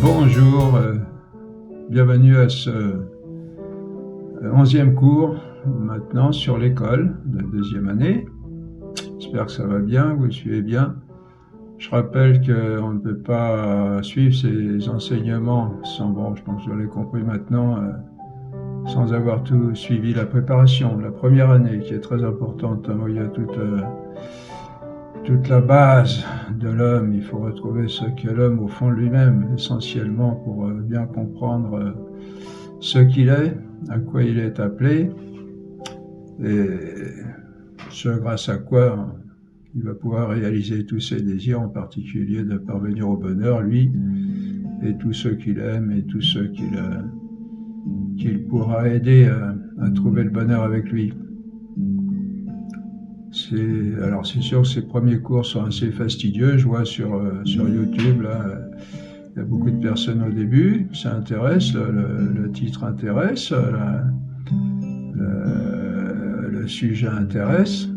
Bonjour, bienvenue à ce 11e cours, maintenant sur l'école de deuxième année. J'espère que ça va bien, vous suivez bien. Je rappelle qu'on ne peut pas suivre ces enseignements sans, bon, je pense que vous l'avez compris maintenant, sans avoir tout suivi la préparation de la première année qui est très importante. Il y a toute la base de l'homme, il faut retrouver ce qu'est l'homme au fond de lui-même, essentiellement pour bien comprendre ce qu'il est, à quoi il est appelé, et ce grâce à quoi il va pouvoir réaliser tous ses désirs, en particulier de parvenir au bonheur, lui, et tous ceux qu'il aime, et tous ceux qu'il pourra aider à trouver le bonheur avec lui. Alors c'est sûr que ces premiers cours sont assez fastidieux, je vois sur YouTube, là, il y a beaucoup de personnes au début, ça intéresse, le titre intéresse, le sujet intéresse,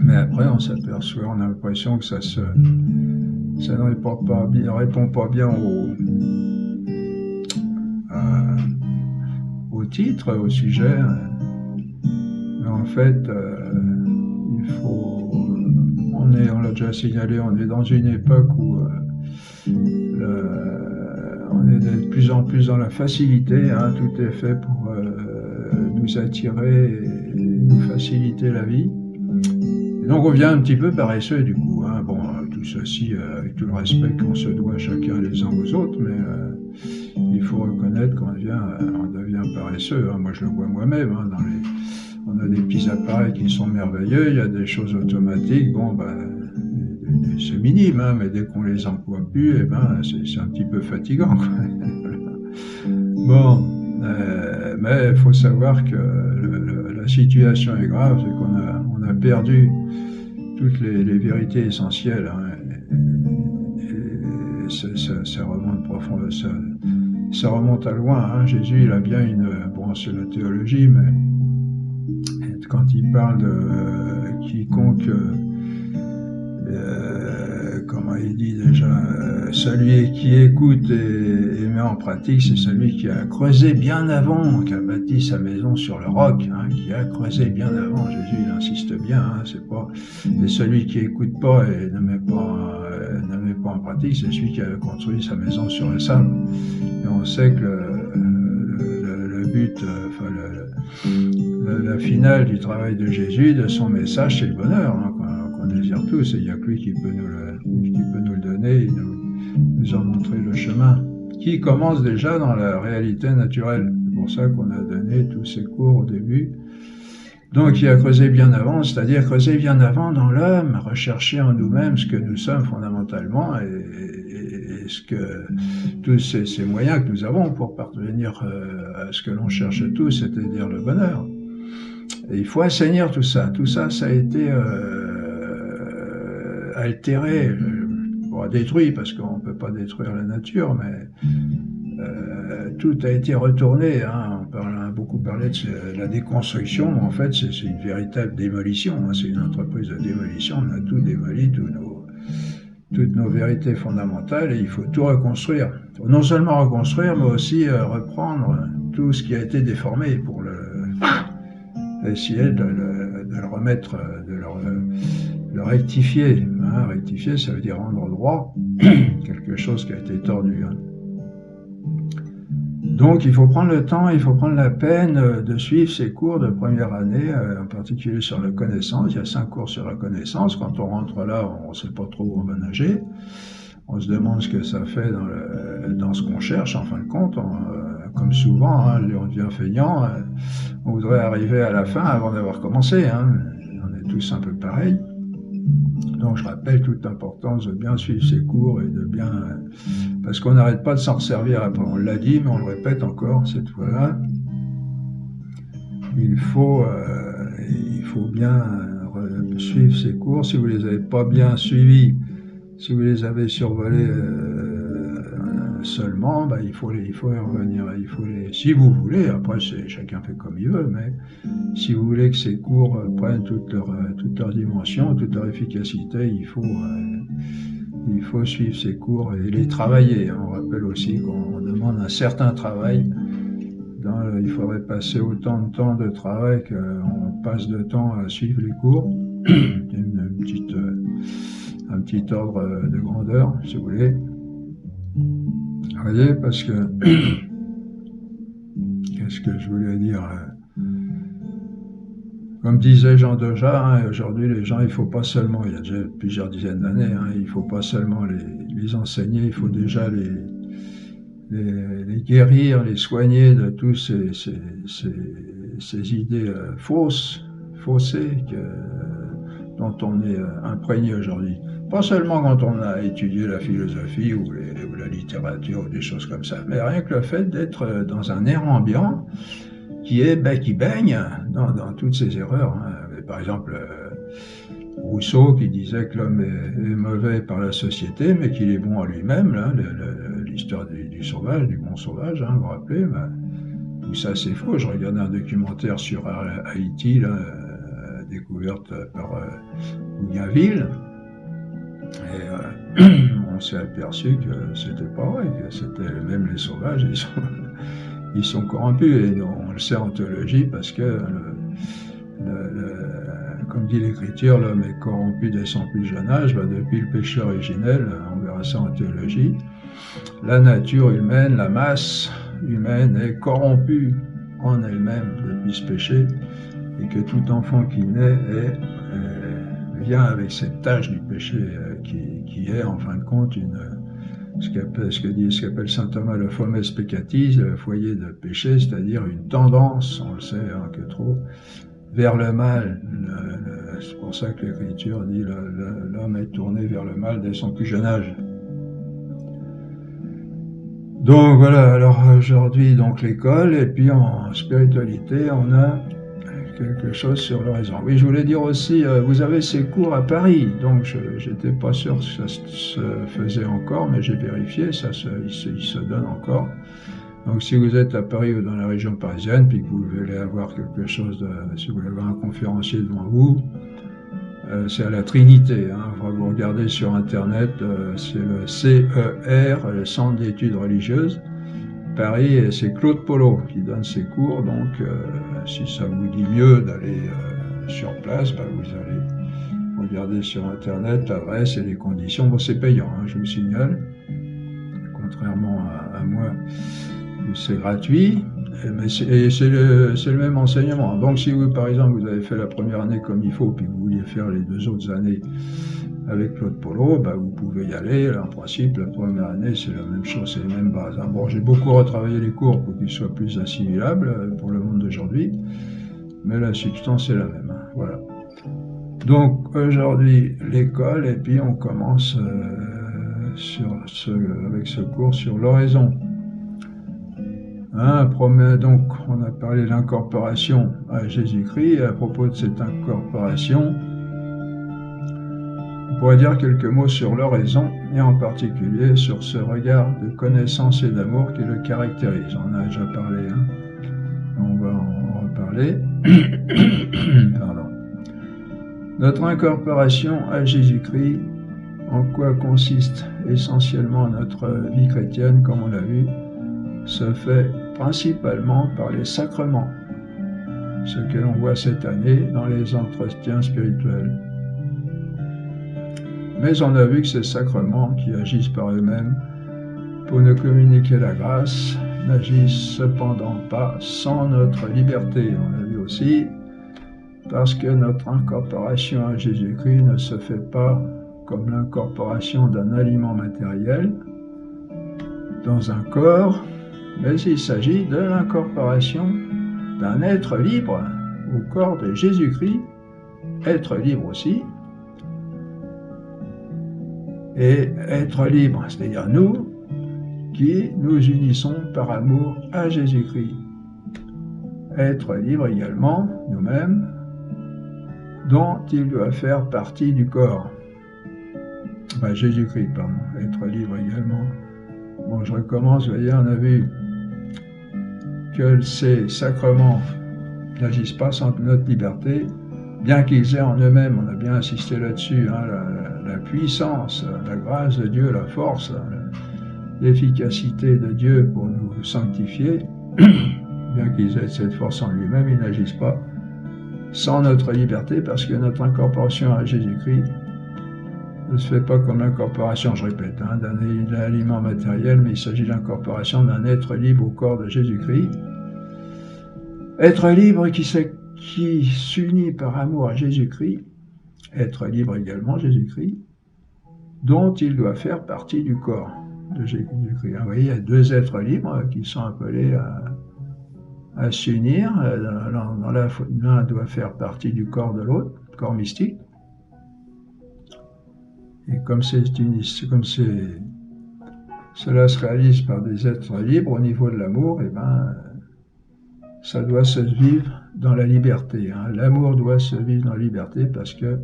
mais après on s'aperçoit, on a l'impression que ça ne répond pas bien au titre, au sujet, mais en fait, on l'a déjà signalé, on est dans une époque où on est de plus en plus dans la facilité, hein, tout est fait pour nous attirer et nous faciliter la vie. Et donc on devient un petit peu paresseux du coup, hein. Bon, tout ceci avec tout le respect qu'on se doit chacun les uns aux autres, mais il faut reconnaître qu'on devient paresseux, hein. Moi je le vois moi-même, hein, on a des petits appareils qui sont merveilleux, il y a des choses automatiques, bon c'est minime, hein, mais dès qu'on les emploie plus, c'est un petit peu fatigant, quoi. Bon, mais il faut savoir que la situation est grave, c'est qu'on a perdu toutes les vérités essentielles, hein, et ça remonte profond, ça remonte à loin, hein. Jésus, il a bien bon, c'est la théologie, mais quand il parle de quiconque, comment il dit déjà, celui qui écoute et met en pratique, c'est celui qui a creusé bien avant, qui a bâti sa maison sur le roc, hein, qui a creusé bien avant. Jésus, il insiste bien, hein, c'est pas, et celui qui écoute pas et ne met pas en pratique, c'est celui qui a construit sa maison sur le sable. Et on sait que le but, la finale du travail de Jésus, de son message, c'est le bonheur, hein, qu'on désire tous, et il n'y a que lui qui peut nous le donner et nous en montrer le chemin, qui commence déjà dans la réalité naturelle. C'est pour ça qu'on a donné tous ces cours au début. Donc il a creusé bien avant, c'est-à-dire creuser bien avant dans l'homme, rechercher en nous-mêmes ce que nous sommes fondamentalement et ce que tous ces moyens que nous avons pour parvenir à ce que l'on cherche tous, c'est-à-dire le bonheur. Et il faut assainir tout ça. Tout ça, ça a été altéré, détruit, parce qu'on ne peut pas détruire la nature, mais tout a été retourné, hein. On a beaucoup parlé de la déconstruction, en fait c'est une véritable démolition, hein. C'est une entreprise de démolition, on a tout démoli, toutes nos vérités fondamentales, et il faut tout reconstruire. Il faut non seulement reconstruire, mais aussi reprendre tout ce qui a été déformé pour essayer de le remettre, de le rectifier, hein. Rectifier, ça veut dire rendre droit quelque chose qui a été tordu, hein. Donc il faut prendre le temps, il faut prendre la peine de suivre ces cours de première année, en particulier sur la connaissance. Il y a 5 cours sur la connaissance. Quand on rentre là, on ne sait pas trop où on va nager. On se demande ce que ça fait dans ce qu'on cherche, en fin de compte. Comme souvent, hein, on devient feignant. On voudrait arriver à la fin avant d'avoir commencé, hein. On est tous un peu pareils. Donc je rappelle toute l'importance de bien suivre ces cours et de bien... parce qu'on n'arrête pas de s'en resservir après. On l'a dit, mais on le répète encore cette fois-là. Il faut bien suivre ces cours. Si vous ne les avez pas bien suivis, si vous les avez survolés seulement, il faut y revenir. Si vous voulez, après chacun fait comme il veut, mais si vous voulez que ces cours prennent toute leur dimension, toute leur efficacité, il faut il faut suivre ces cours et les travailler. On rappelle aussi qu'on demande un certain travail. Il faudrait passer autant de temps de travail qu'on passe de temps à suivre les cours. Un petit ordre de grandeur, si vous voulez. Vous voyez, parce que... Qu'est-ce que je voulais dire? Comme disait Jean Dejas, aujourd'hui les gens, il ne faut pas seulement, il y a déjà plusieurs dizaines d'années, il ne faut pas seulement les enseigner, il faut déjà les guérir, les soigner de tous ces idées faussées dont on est imprégné aujourd'hui. Pas seulement quand on a étudié la philosophie ou la littérature ou des choses comme ça, mais rien que le fait d'être dans un air ambiant qui baigne dans toutes ces erreurs. Par exemple, Rousseau qui disait que l'homme est mauvais par la société, mais qu'il est bon à lui-même, l'histoire du sauvage, du bon sauvage, vous vous rappelez, tout ça c'est faux. Je regardais un documentaire sur Haïti, découverte par Bougainville, et on s'est aperçu que c'était pas vrai, que c'était même les sauvages, ils sont corrompus, et on le sait en théologie parce que, comme dit l'Écriture, l'homme est corrompu dès son plus jeune âge, depuis le péché originel, on verra ça en théologie. La nature humaine, la masse humaine est corrompue en elle-même depuis ce péché, et que tout enfant qui naît vient avec cette tâche du péché qui est en fin de compte ce qu'appelle saint Thomas le fomes peccatis, le foyer de péché, c'est-à-dire une tendance, on le sait que trop, vers le mal. C'est pour ça que l'Écriture dit l'homme est tourné vers le mal dès son plus jeune âge. Donc voilà, alors aujourd'hui donc l'école, et puis en spiritualité on a quelque chose sur l'horizon. Oui, je voulais dire aussi, vous avez ces cours à Paris, donc j'étais pas sûr que ça se faisait encore, mais j'ai vérifié, il se donne encore. Donc si vous êtes à Paris ou dans la région parisienne, puis que vous voulez avoir quelque chose, si vous voulez avoir un conférencier devant vous, c'est à la Trinité, vous regardez sur internet, c'est le CER, le Centre d'études religieuses, Paris, et c'est Claude Polo qui donne ses cours, donc si ça vous dit mieux d'aller sur place, vous allez regarder sur internet l'adresse et les conditions. Bon, c'est payant, je vous signale, contrairement à moi, c'est gratuit, mais c'est le même enseignement. Donc si vous, par exemple, vous avez fait la première année comme il faut, puis que vous vouliez faire les 2 autres années avec Claude Polo, vous pouvez y aller. En principe, la première année, c'est la même chose, c'est les mêmes bases. Bon, j'ai beaucoup retravaillé les cours pour qu'ils soient plus assimilables pour le monde d'aujourd'hui, mais la substance est la même. Voilà. Donc, aujourd'hui, l'école, et puis on commence avec ce cours sur l'oraison. Donc, on a parlé de l'incorporation à Jésus-Christ, et à propos de cette incorporation, on pourrait dire quelques mots sur l'oraison, et en particulier sur ce regard de connaissance et d'amour qui le caractérise. On en a déjà parlé, on va en reparler. Pardon. Notre incorporation à Jésus-Christ, en quoi consiste essentiellement notre vie chrétienne, comme on l'a vu, se fait principalement par les sacrements, ce que l'on voit cette année dans les entretiens spirituels. Mais on a vu que ces sacrements, qui agissent par eux-mêmes pour nous communiquer la grâce, n'agissent cependant pas sans notre liberté. On l'a vu aussi, parce que notre incorporation à Jésus-Christ ne se fait pas comme l'incorporation d'un aliment matériel dans un corps, mais il s'agit de l'incorporation d'un être libre au corps de Jésus-Christ, être libre aussi, et être libre, c'est-à-dire nous, qui nous unissons par amour à Jésus-Christ. Être libre également, nous-mêmes, dont il doit faire partie du corps. Jésus-Christ, pardon, être libre également. Bon, je recommence, vous voyez, on a vu que ces sacrements n'agissent pas sans notre liberté, bien qu'ils aient en eux-mêmes, on a bien insisté là-dessus, la puissance, la grâce de Dieu, la force, l'efficacité de Dieu pour nous sanctifier, bien qu'ils aient cette force en lui-même, ils n'agissent pas sans notre liberté, parce que notre incorporation à Jésus-Christ ne se fait pas comme l'incorporation, je répète, d'un aliment matériel, mais il s'agit de l'incorporation d'un être libre au corps de Jésus-Christ. Être libre qui s'unit par amour à Jésus-Christ, être libre également Jésus-Christ, dont il doit faire partie du corps de Jésus-Christ. Vous voyez, il y a deux êtres libres qui sont appelés à s'unir. L'un doit faire partie du corps de l'autre, corps mystique. Et comme cela se réalise par des êtres libres au niveau de l'amour, et ça doit se vivre dans la liberté. L'amour doit se vivre dans la liberté parce que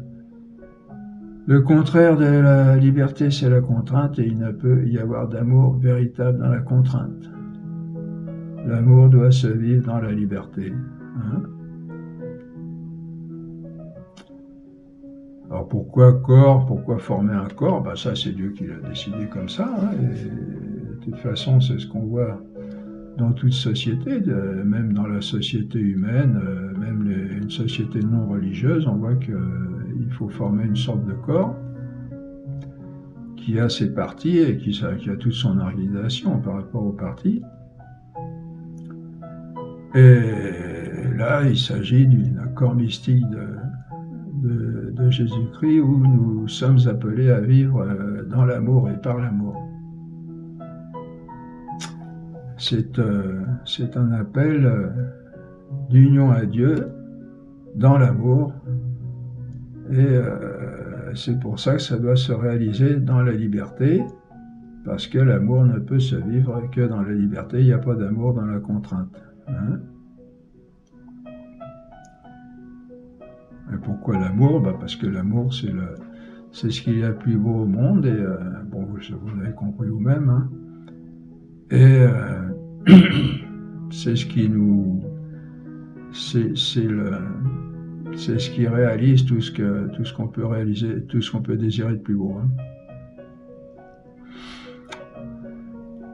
le contraire de la liberté, c'est la contrainte, et il ne peut y avoir d'amour véritable dans la contrainte. L'amour doit se vivre dans la liberté. Alors pourquoi corps? Pourquoi former un corps? Ça c'est Dieu qui l'a décidé comme ça. Et de toute façon, c'est ce qu'on voit dans toute société, même dans la société humaine, même une société non religieuse, on voit qu'il faut former une sorte de corps qui a ses parties et qui a toute son organisation par rapport aux parties. Et là, il s'agit d'un corps mystique de Jésus-Christ où nous sommes appelés à vivre dans l'amour et par l'amour. C'est un appel d'union à Dieu dans l'amour, et c'est pour ça que ça doit se réaliser dans la liberté, parce que l'amour ne peut se vivre que dans la liberté. Il n'y a pas d'amour dans la contrainte. Et pourquoi l'amour? Parce que l'amour, c'est ce qu'il y a de plus beau au monde, et vous l'avez compris vous-même. Et c'est ce qui nous, c'est ce qui réalise tout ce qu'on peut réaliser, tout ce qu'on peut désirer de plus beau.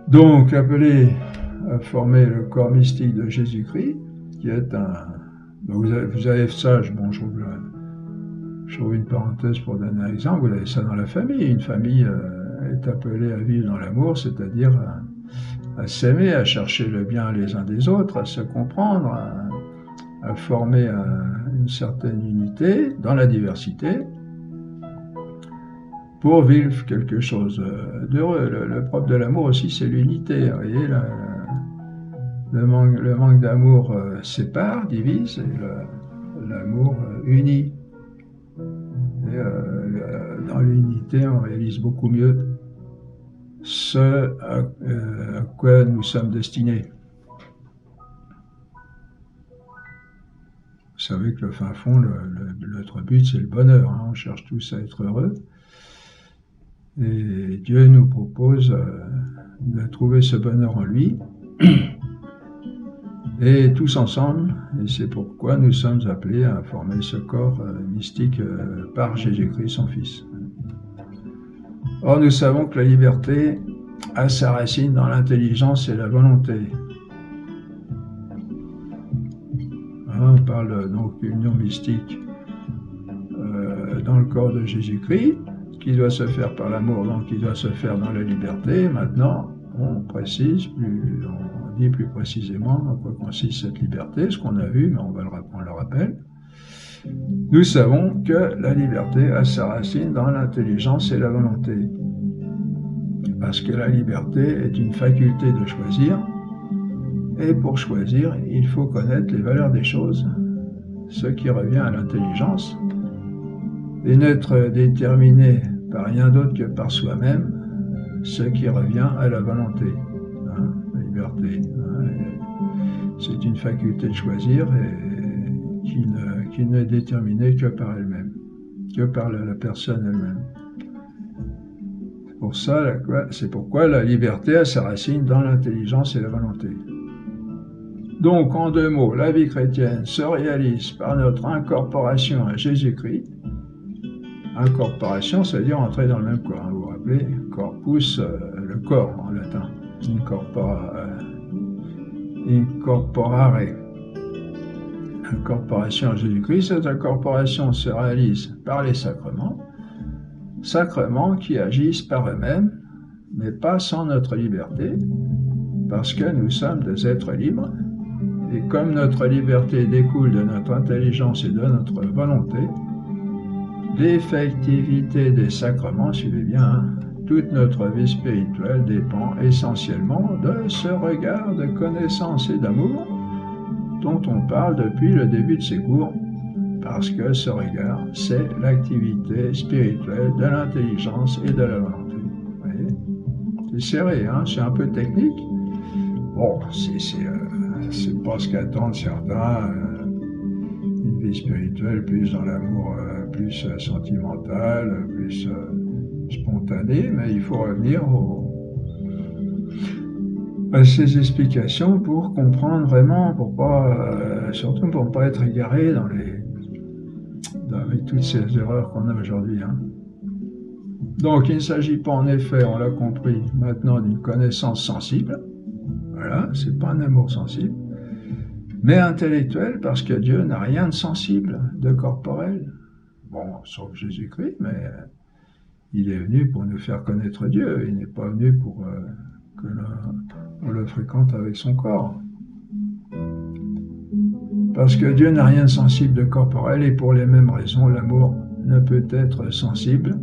Donc, appelé à former le corps mystique de Jésus-Christ, qui est vous avez ça, je trouve une parenthèse pour donner un exemple, vous avez ça dans la famille. Une famille est appelée à vivre dans l'amour, c'est-à-dire à s'aimer, à chercher le bien les uns des autres, à se comprendre, à former une certaine unité dans la diversité pour vivre quelque chose d'heureux. Le propre de l'amour aussi, c'est l'unité. Vous voyez, le manque d'amour sépare, divise, et l'amour unit. Et dans l'unité, on réalise beaucoup mieux ce à quoi nous sommes destinés. Vous savez que le fin fond, notre but, c'est le bonheur. On cherche tous à être heureux. Et Dieu nous propose de trouver ce bonheur en lui. Et tous ensemble, et c'est pourquoi nous sommes appelés à former ce corps mystique par Jésus-Christ, son Fils. Or, nous savons que la liberté a sa racine dans l'intelligence et la volonté. On parle donc d'union mystique dans le corps de Jésus-Christ, qui doit se faire par l'amour, donc qui doit se faire dans la liberté. Maintenant, on dit plus précisément en quoi consiste cette liberté, ce qu'on a vu, mais on le rappelle. Nous savons que la liberté a sa racine dans l'intelligence et la volonté. Parce que la liberté est une faculté de choisir, et pour choisir, il faut connaître les valeurs des choses, ce qui revient à l'intelligence, et n'être déterminé par rien d'autre que par soi-même, ce qui revient à la volonté. La liberté, c'est une faculté de choisir et qui n'est déterminée que par elle-même, que par la personne elle-même. C'est pourquoi la liberté a sa racine dans l'intelligence et la volonté. Donc, en deux mots, la vie chrétienne se réalise par notre incorporation à Jésus-Christ, Incorporation, ça veut dire entrer dans le même corps. Vous vous rappelez, corpus, le corps en latin. Incorporare. Incorporation à Jésus-Christ, cette incorporation se réalise par les sacrements, sacrements qui agissent par eux-mêmes, mais pas sans notre liberté, parce que nous sommes des êtres libres, et comme notre liberté découle de notre intelligence et de notre volonté, l'effectivité des sacrements, suivez bien, hein, toute notre vie spirituelle dépend essentiellement de ce regard de connaissance et d'amour dont on parle depuis le début de ces cours, parce que ce regard, c'est l'activité spirituelle de l'intelligence et de la volonté. Vous voyez, c'est serré, hein, c'est un peu technique. Bon, c'est pas ce qu'attendent certains, une vie spirituelle plus dans l'amour, plus sentimental, plus spontané, mais il faut revenir à ces explications pour comprendre vraiment, pour pas, surtout pour ne pas être égaré avec toutes ces erreurs qu'on a aujourd'hui. Hein. Donc il ne s'agit pas en effet, on l'a compris, maintenant d'une connaissance sensible, voilà, c'est pas un amour sensible, mais intellectuel, parce que Dieu n'a rien de sensible, de corporel. Bon, sauf Jésus-Christ, mais il est venu pour nous faire connaître Dieu, il n'est pas venu pour on le fréquente avec son corps. Parce que Dieu n'a rien de sensible de corporel, et pour les mêmes raisons, l'amour ne peut être sensible,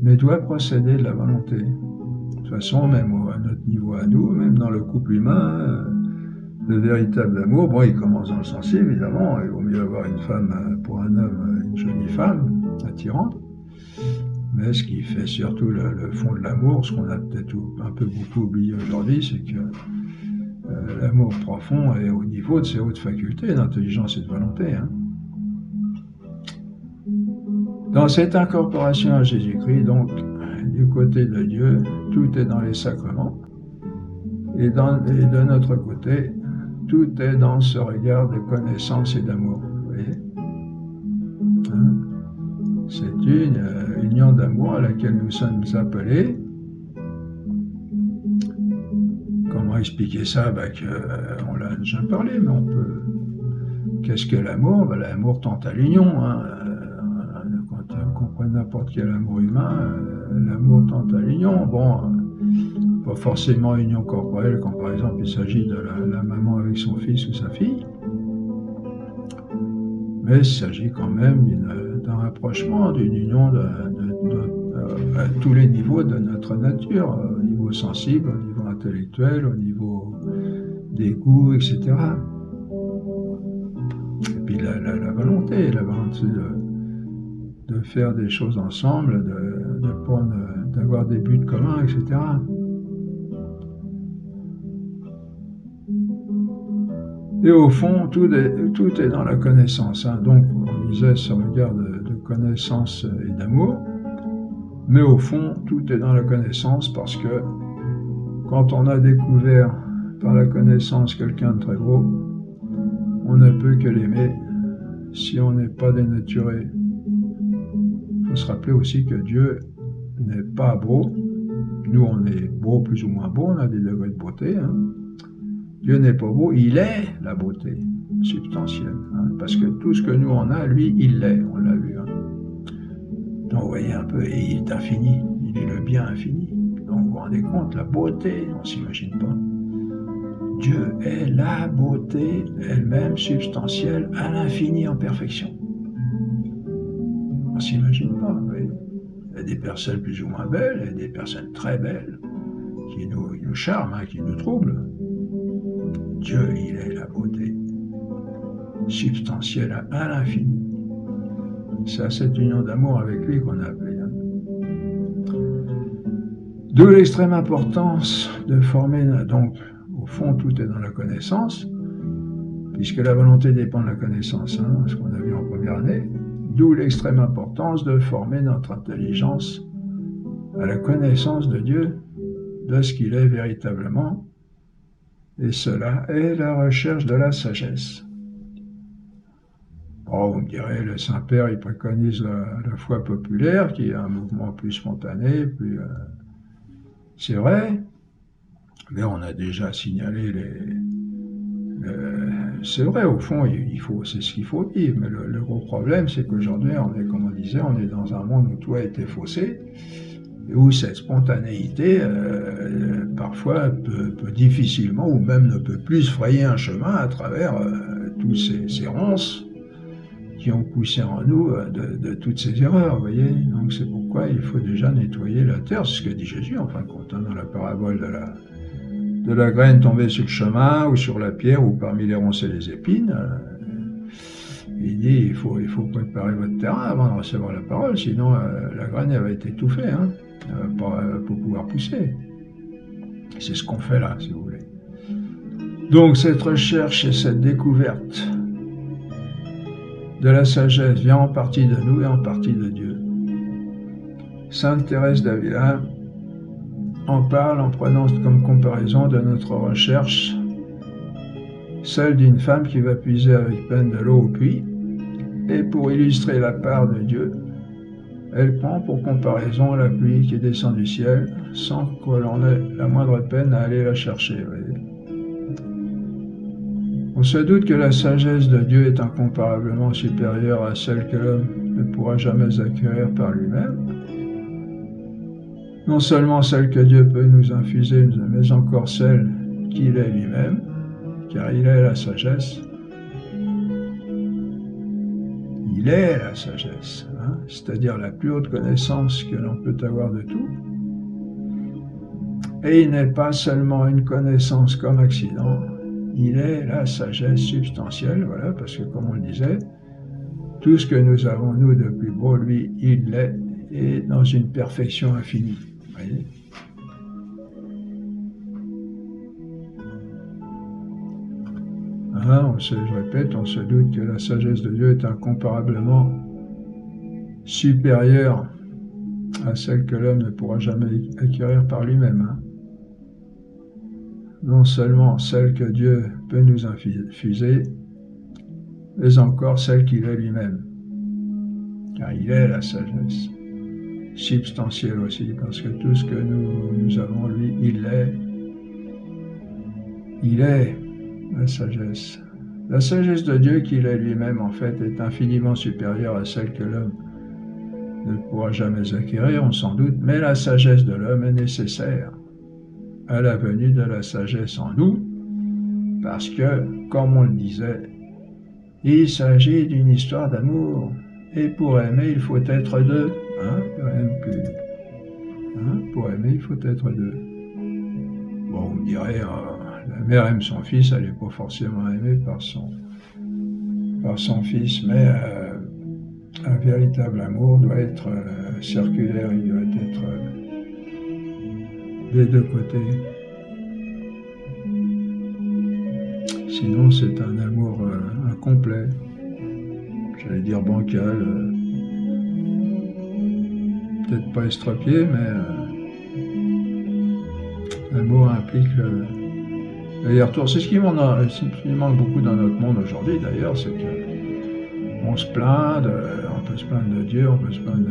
mais doit procéder de la volonté. De toute façon, même à notre niveau à nous, même dans le couple humain, le véritable amour, bon, il commence dans le sensible, évidemment, il vaut mieux avoir une femme pour un homme, une jolie femme, attirante, mais ce qui fait surtout le fond de l'amour, ce qu'on a peut-être un peu beaucoup oublié aujourd'hui, c'est que l'amour profond est au niveau de ses hautes facultés d'intelligence et de volonté. Hein. Dans cette incorporation à Jésus-Christ, donc, du côté de Dieu, tout est dans les sacrements, et de notre côté, tout est dans ce regard de connaissance et d'amour. Vous voyez, hein? C'est une union d'amour à laquelle nous sommes appelés. Comment expliquer ça? On l'a déjà parlé, mais on peut... Qu'est-ce que l'amour? L'amour tend à l'union. Hein. Quand on comprend n'importe quel amour humain, l'amour tend à l'union. Bon, pas forcément union corporelle, quand par exemple il s'agit de la maman avec son fils ou sa fille, mais il s'agit quand même d'un rapprochement, d'une union à tous les niveaux de notre nature, au niveau sensible, au niveau intellectuel, au niveau des goûts, etc. Et puis la volonté de faire des choses ensemble, d'avoir des buts communs, etc. Et au fond, tout est dans la connaissance. Hein. Donc, on disait ce regard de connaissance et d'amour, mais au fond, tout est dans la connaissance, parce que quand on a découvert par la connaissance quelqu'un de très beau, on ne peut que l'aimer si on n'est pas dénaturé. Il faut se rappeler aussi que Dieu n'est pas beau. Nous, on est beau, plus ou moins beau, on a des degrés de beauté. Hein. Dieu n'est pas beau, il est la beauté substantielle. Hein, parce que tout ce que nous on a, lui, il l'est, on l'a vu. Hein. Donc vous voyez un peu, et il est infini, il est le bien infini. Donc vous vous rendez compte, la beauté, on ne s'imagine pas. Dieu est la beauté elle-même substantielle à l'infini en perfection. On ne s'imagine pas, vous voyez. Il y a des personnes plus ou moins belles, il y a des personnes très belles qui nous charment, hein, qui nous troublent. Dieu, il est la beauté substantielle à l'infini. C'est à cette union d'amour avec lui qu'on a appelé. Hein. D'où l'extrême importance de former, donc, au fond, tout est dans la connaissance, puisque la volonté dépend de la connaissance, hein, ce qu'on a vu en première année. D'où l'extrême importance de former notre intelligence à la connaissance de Dieu, de ce qu'il est véritablement, et cela est la recherche de la sagesse. Oh, vous me direz, le Saint-Père, il préconise la foi populaire, qui est un mouvement plus spontané, plus... c'est vrai, mais on a déjà signalé c'est vrai, au fond, c'est ce qu'il faut vivre, mais le gros problème, c'est qu'aujourd'hui, on est, comme on disait, on est dans un monde où tout a été faussé, et où cette spontanéité, parfois, peut difficilement, ou même ne peut plus se frayer un chemin à travers tous ces ronces qui ont poussé en nous de toutes ces erreurs, vous voyez. Donc c'est pourquoi il faut déjà nettoyer la terre, c'est ce que dit Jésus, en fin de compte, hein, dans la parabole de la graine tombée sur le chemin, ou sur la pierre, ou parmi les ronces et les épines. Il dit, il faut préparer votre terrain avant de recevoir la parole, sinon la graine, elle va être étouffée, hein, pour pouvoir pousser. C'est ce qu'on fait là, si vous voulez. Donc cette recherche et cette découverte de la sagesse vient en partie de nous et en partie de Dieu. Sainte Thérèse d'Avila en parle en prenant comme comparaison de notre recherche celle d'une femme qui va puiser avec peine de l'eau au puits, et pour illustrer la part de Dieu, elle prend pour comparaison la pluie qui descend du ciel sans que l'on ait la moindre peine à aller la chercher. Voyez. On se doute que la sagesse de Dieu est incomparablement supérieure à celle que l'homme ne pourra jamais acquérir par lui-même. Non seulement celle que Dieu peut nous infuser, mais encore celle qu'il est lui-même, car il est la sagesse. Il est la sagesse, hein, c'est-à-dire la plus haute connaissance que l'on peut avoir de tout. Et il n'est pas seulement une connaissance comme accident, il est la sagesse substantielle, voilà, parce que comme on le disait, tout ce que nous avons, nous, de plus beau, lui, il l'est, et dans une perfection infinie. Voyez. Hein, je répète, on se doute que la sagesse de Dieu est incomparablement supérieure à celle que l'homme ne pourra jamais acquérir par lui-même. Hein. Non seulement celle que Dieu peut nous infuser, mais encore celle qu'il est lui-même. Car il est la sagesse. Substantielle aussi, parce que tout ce que nous avons, lui, il est. Il est la sagesse. La sagesse de Dieu qu'il est lui-même, en fait, est infiniment supérieure à celle que l'homme ne pourra jamais acquérir, on s'en doute, mais la sagesse de l'homme est nécessaire à la venue de la sagesse en nous, parce que, comme on le disait, il s'agit d'une histoire d'amour, et pour aimer, il faut être deux. Pour aimer, il faut être deux. Bon, vous me direz, la mère aime son fils, elle n'est pas forcément aimée par son fils, mais un véritable amour doit être circulaire, il doit être des deux côtés. Sinon, c'est un amour incomplet, j'allais dire bancal, peut-être pas estropié, mais l'amour implique le retour. C'est ce qui manque beaucoup dans notre monde aujourd'hui, d'ailleurs, c'est qu'on se plaint, on peut se plaindre de Dieu, on peut se plaindre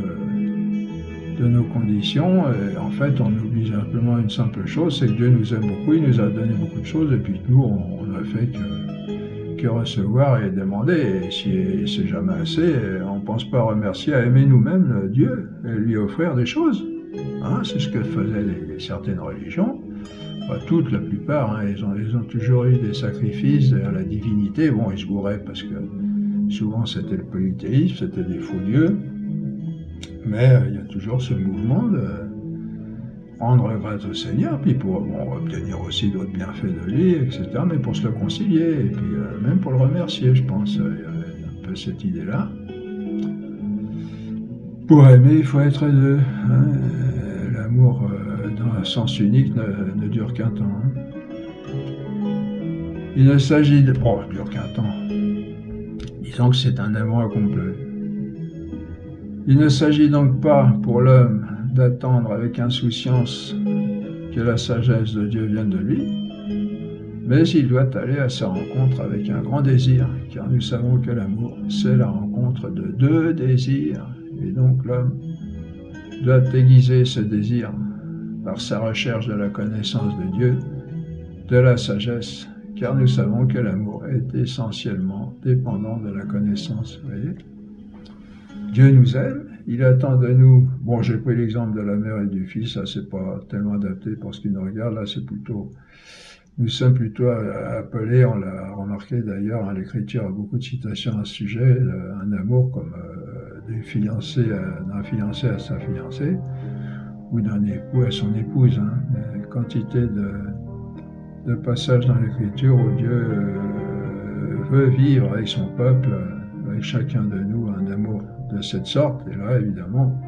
de nos conditions, et en fait, on oublie simplement une simple chose, c'est que Dieu nous aime beaucoup, il nous a donné beaucoup de choses, et puis nous, on n'a fait que recevoir et demander, et si c'est jamais assez, on ne pense pas remercier, à aimer nous-mêmes Dieu, et lui offrir des choses. Hein, c'est ce que faisaient certaines religions, pas toutes, la plupart, hein, ils ont toujours eu des sacrifices à la divinité. Bon, ils se gourraient parce que souvent c'était le polythéisme, c'était des faux dieux, mais il y a toujours ce mouvement de rendre grâce au Seigneur, puis pour obtenir aussi d'autres bienfaits de lui, etc., mais pour se le concilier, et puis même pour le remercier, je pense, il y a un peu cette idée-là. Pour aimer, il faut être deux. Hein. L'amour dans un sens unique ne dure qu'un temps. Hein. Il ne s'agit de... Oh, il dure qu'un temps. Disons que c'est un amour incomplet. Il ne s'agit donc pas pour l'homme d'attendre avec insouciance que la sagesse de Dieu vienne de lui, Mais il doit aller à sa rencontre avec un grand désir, car nous savons que l'amour, c'est la rencontre de deux désirs. Et donc l'homme doit aiguiser ce désir par sa recherche de la connaissance de Dieu, de la sagesse, car nous savons que l'amour est essentiellement dépendant de la connaissance. Vous voyez ? Dieu nous aime, il attend de nous. Bon, j'ai pris l'exemple de la mère et du fils, ça c'est pas tellement adapté pour ce qui nous regarde, là c'est plutôt. Nous sommes plutôt appelés, on l'a remarqué d'ailleurs, hein, l'Écriture a beaucoup de citations à ce sujet, un amour comme d'un fiancé à sa fiancée, ou d'un époux à son épouse. Hein. Une quantité de passages dans l'Écriture où Dieu veut vivre avec son peuple, avec chacun de nous, un amour de cette sorte. Et là, évidemment,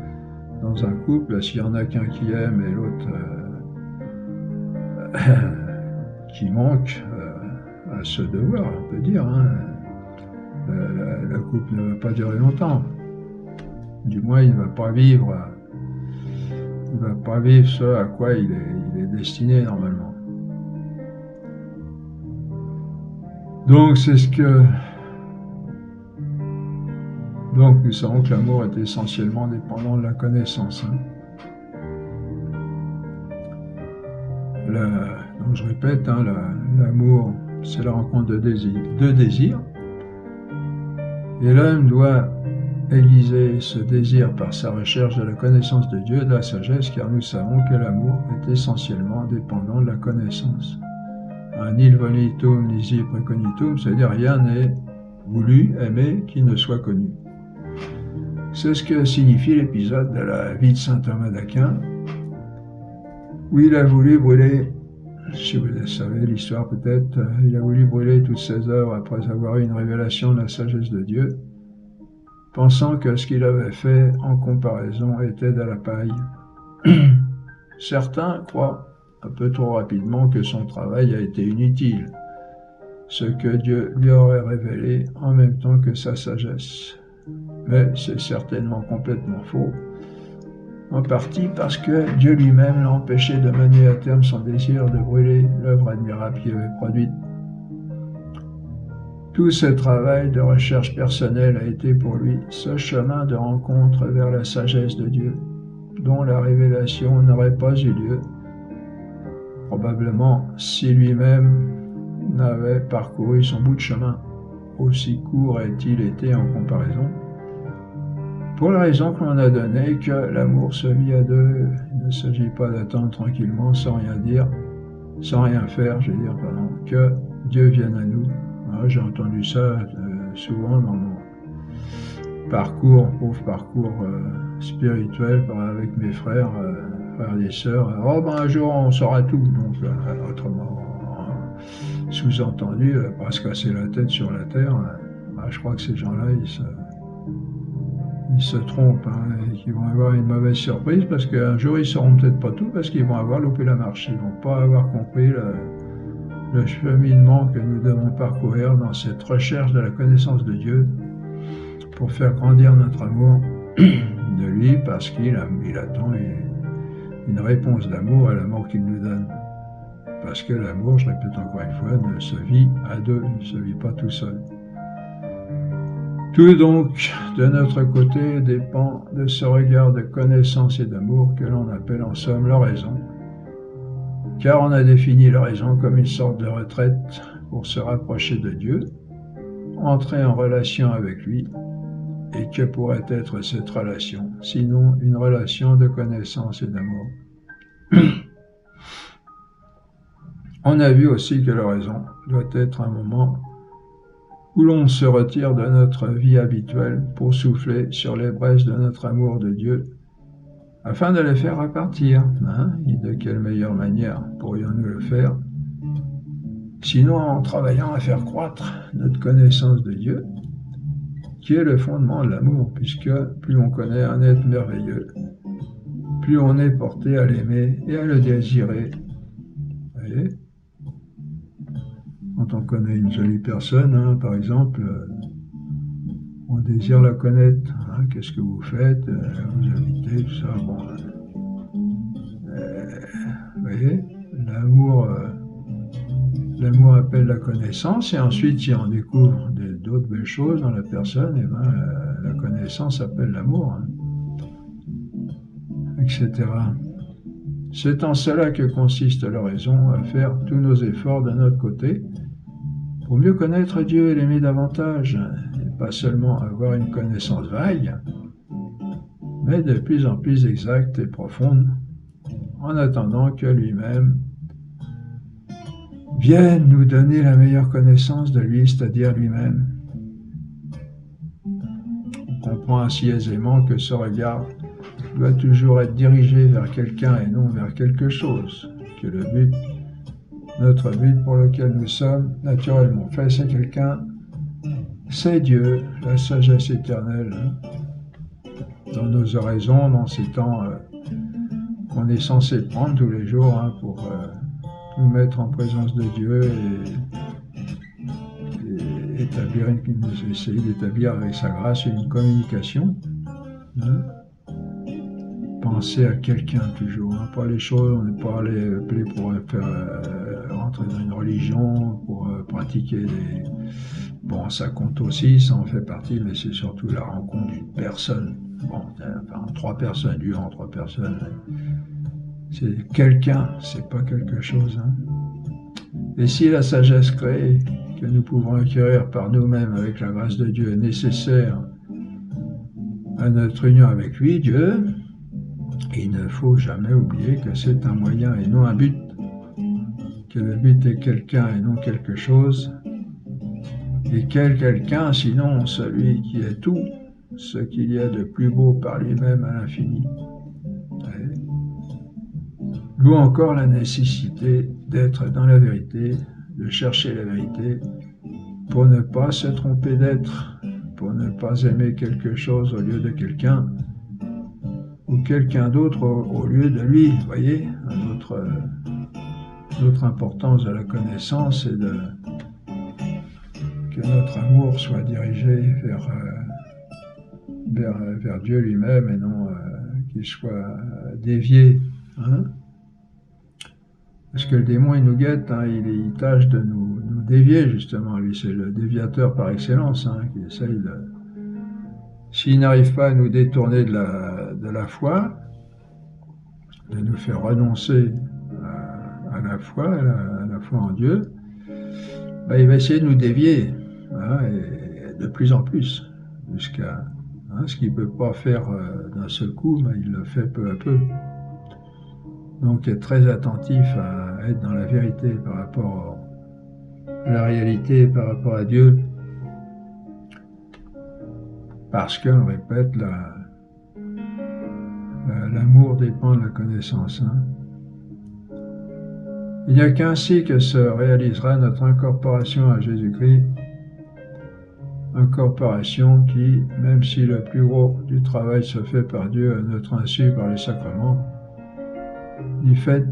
dans un couple, s'il y en a qu'un qui aime et l'autre qui manque à ce devoir, on peut dire, hein, le couple ne va pas durer longtemps. Du moins, il ne va pas vivre ce à quoi il est destiné normalement. Donc, Donc, nous savons que l'amour est essentiellement dépendant de la connaissance. Hein. Donc, je répète, hein, l'amour, c'est la rencontre de deux désirs. Et l'homme doit aiguiser ce désir par sa recherche de la connaissance de Dieu et de la sagesse, car nous savons que l'amour est essentiellement dépendant de la connaissance. Nil volitum nisi precognitum, c'est-à-dire rien n'est voulu, aimé, qui ne soit connu. C'est ce que signifie l'épisode de la vie de saint Thomas d'Aquin, où il a voulu brûler, si vous savez l'histoire peut-être, il a voulu brûler toutes ses œuvres après avoir eu une révélation de la sagesse de Dieu, pensant que ce qu'il avait fait en comparaison était de la paille. Certains croient un peu trop rapidement que son travail a été inutile, ce que Dieu lui aurait révélé en même temps que sa sagesse. Mais c'est certainement complètement faux, en partie parce que Dieu lui-même l'a empêché de mener à terme son désir de brûler l'œuvre admirable qu'il avait produite. Tout ce travail de recherche personnelle a été pour lui ce chemin de rencontre vers la sagesse de Dieu, dont la révélation n'aurait pas eu lieu, probablement si lui-même n'avait parcouru son bout de chemin, aussi court a-t-il été en comparaison, pour la raison que l'on a donnée, que l'amour se vit à deux. Il ne s'agit pas d'attendre tranquillement, sans rien dire, sans rien faire, que Dieu vienne à nous. Alors, j'ai entendu ça souvent dans mon pauvre parcours spirituel avec mes frères et sœurs. Un jour on saura tout, donc autrement sous-entendu, pas se casser la tête sur la terre. Je crois que ces gens-là, ils se trompent, hein, et qu'ils vont avoir une mauvaise surprise, parce qu'un jour ils ne sauront peut-être pas tout, parce qu'ils vont avoir loupé la marche, ils ne vont pas avoir compris le cheminement que nous devons parcourir dans cette recherche de la connaissance de Dieu, pour faire grandir notre amour de lui, parce qu'il attend une réponse d'amour à l'amour qu'il nous donne. Parce que l'amour, je répète encore une fois, ne se vit à deux, il ne se vit pas tout seul. Tout donc, de notre côté, dépend de ce regard de connaissance et d'amour que l'on appelle en somme l'oraison, car on a défini l'oraison comme une sorte de retraite pour se rapprocher de Dieu, entrer en relation avec lui, et que pourrait être cette relation, sinon une relation de connaissance et d'amour. On a vu aussi que l'oraison doit être un moment où l'on se retire de notre vie habituelle pour souffler sur les braises de notre amour de Dieu, afin de les faire repartir. Et de quelle meilleure manière pourrions-nous le faire, sinon en travaillant à faire croître notre connaissance de Dieu, qui est le fondement de l'amour, puisque plus on connaît un être merveilleux, plus on est porté à l'aimer et à le désirer. Vous voyez ? Quand on connaît une jolie personne, par exemple, on désire la connaître. Qu'est-ce que vous faites, vous habitez, tout ça. Bon, vous voyez, l'amour appelle la connaissance, et ensuite, si on découvre d'autres belles choses dans la personne, et ben, la connaissance appelle l'amour, hein, etc. C'est en cela que consiste l'oraison, à faire tous nos efforts de notre côté, pour mieux connaître Dieu et l'aimer davantage, et pas seulement avoir une connaissance vague, mais de plus en plus exacte et profonde, en attendant que lui-même vienne nous donner la meilleure connaissance de lui, c'est-à-dire lui-même. On comprend ainsi aisément que ce regard doit toujours être dirigé vers quelqu'un et non vers quelque chose, que le but, notre but pour lequel nous sommes naturellement faits, c'est quelqu'un, c'est Dieu, la sagesse éternelle, dans nos oraisons, dans ces temps qu'on est censé prendre tous les jours, hein, pour nous mettre en présence de Dieu et essayer d'établir avec sa grâce une communication, hein. Penser à quelqu'un toujours, hein, pas les choses, on n'est pas appelé pour faire rentrer dans une religion, pour pratiquer des... Bon, ça compte aussi, ça en fait partie, mais c'est surtout la rencontre d'une personne. Bon, enfin, 3 personnes, Dieu en 3 personnes. C'est quelqu'un, c'est pas quelque chose. Hein. Et si la sagesse créée, que nous pouvons acquérir par nous-mêmes avec la grâce de Dieu, est nécessaire à notre union avec lui, Dieu, il ne faut jamais oublier que c'est un moyen et non un but, que le but est quelqu'un et non quelque chose, et quel quelqu'un sinon celui qui est tout, ce qu'il y a de plus beau par lui-même à l'infini. D'où encore la nécessité d'être dans la vérité, de chercher la vérité, pour ne pas se tromper d'être, pour ne pas aimer quelque chose au lieu de quelqu'un, ou quelqu'un d'autre au lieu de lui. Vous voyez, notre importance de la connaissance et que notre amour soit dirigé vers Dieu lui-même et non qu'il soit dévié. Hein? Parce que le démon, il nous guette, hein, il tâche de nous dévier, justement. Lui, c'est le déviateur par excellence, hein, qui essaye de... S'il n'arrive pas à nous détourner de la foi, de nous faire renoncer à la foi en Dieu, ben, il va essayer de nous dévier, hein, et de plus en plus, jusqu'à ce qu'il ne peut pas faire d'un seul coup, ben, il le fait peu à peu. Donc être très attentif à être dans la vérité par rapport à la réalité, par rapport à Dieu, parce que, on répète, l'amour dépend de la connaissance. Hein. Il n'y a qu'ainsi que se réalisera notre incorporation à Jésus-Christ, incorporation qui, même si le plus gros du travail se fait par Dieu à notre insu par les sacrements, du fait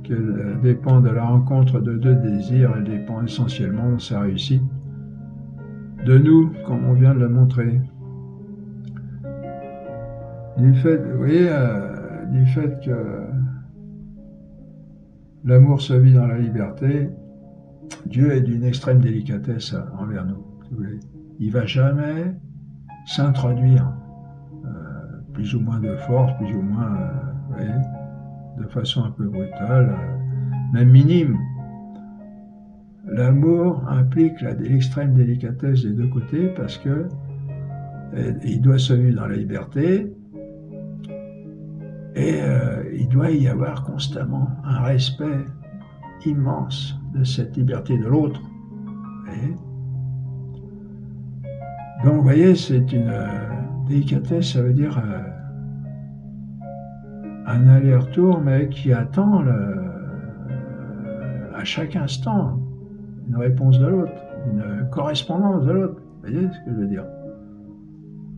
qu'elle dépend de la rencontre de 2 désirs, elle dépend essentiellement de sa réussite, de nous, comme on vient de le montrer. Du fait, vous voyez, du fait que l'amour se vit dans la liberté, Dieu est d'une extrême délicatesse envers nous. Si vous voulez. Il ne va jamais s'introduire, plus ou moins de force, plus ou moins, vous voyez, de façon un peu brutale, même minime. L'amour implique l'extrême délicatesse des 2 côtés parce que il doit se vivre dans la liberté et il doit y avoir constamment un respect immense de cette liberté de l'autre. Donc vous voyez, c'est une délicatesse, ça veut dire un aller-retour, mais qui attend à chaque instant une réponse de l'autre, une correspondance de l'autre. Vous voyez ce que je veux dire?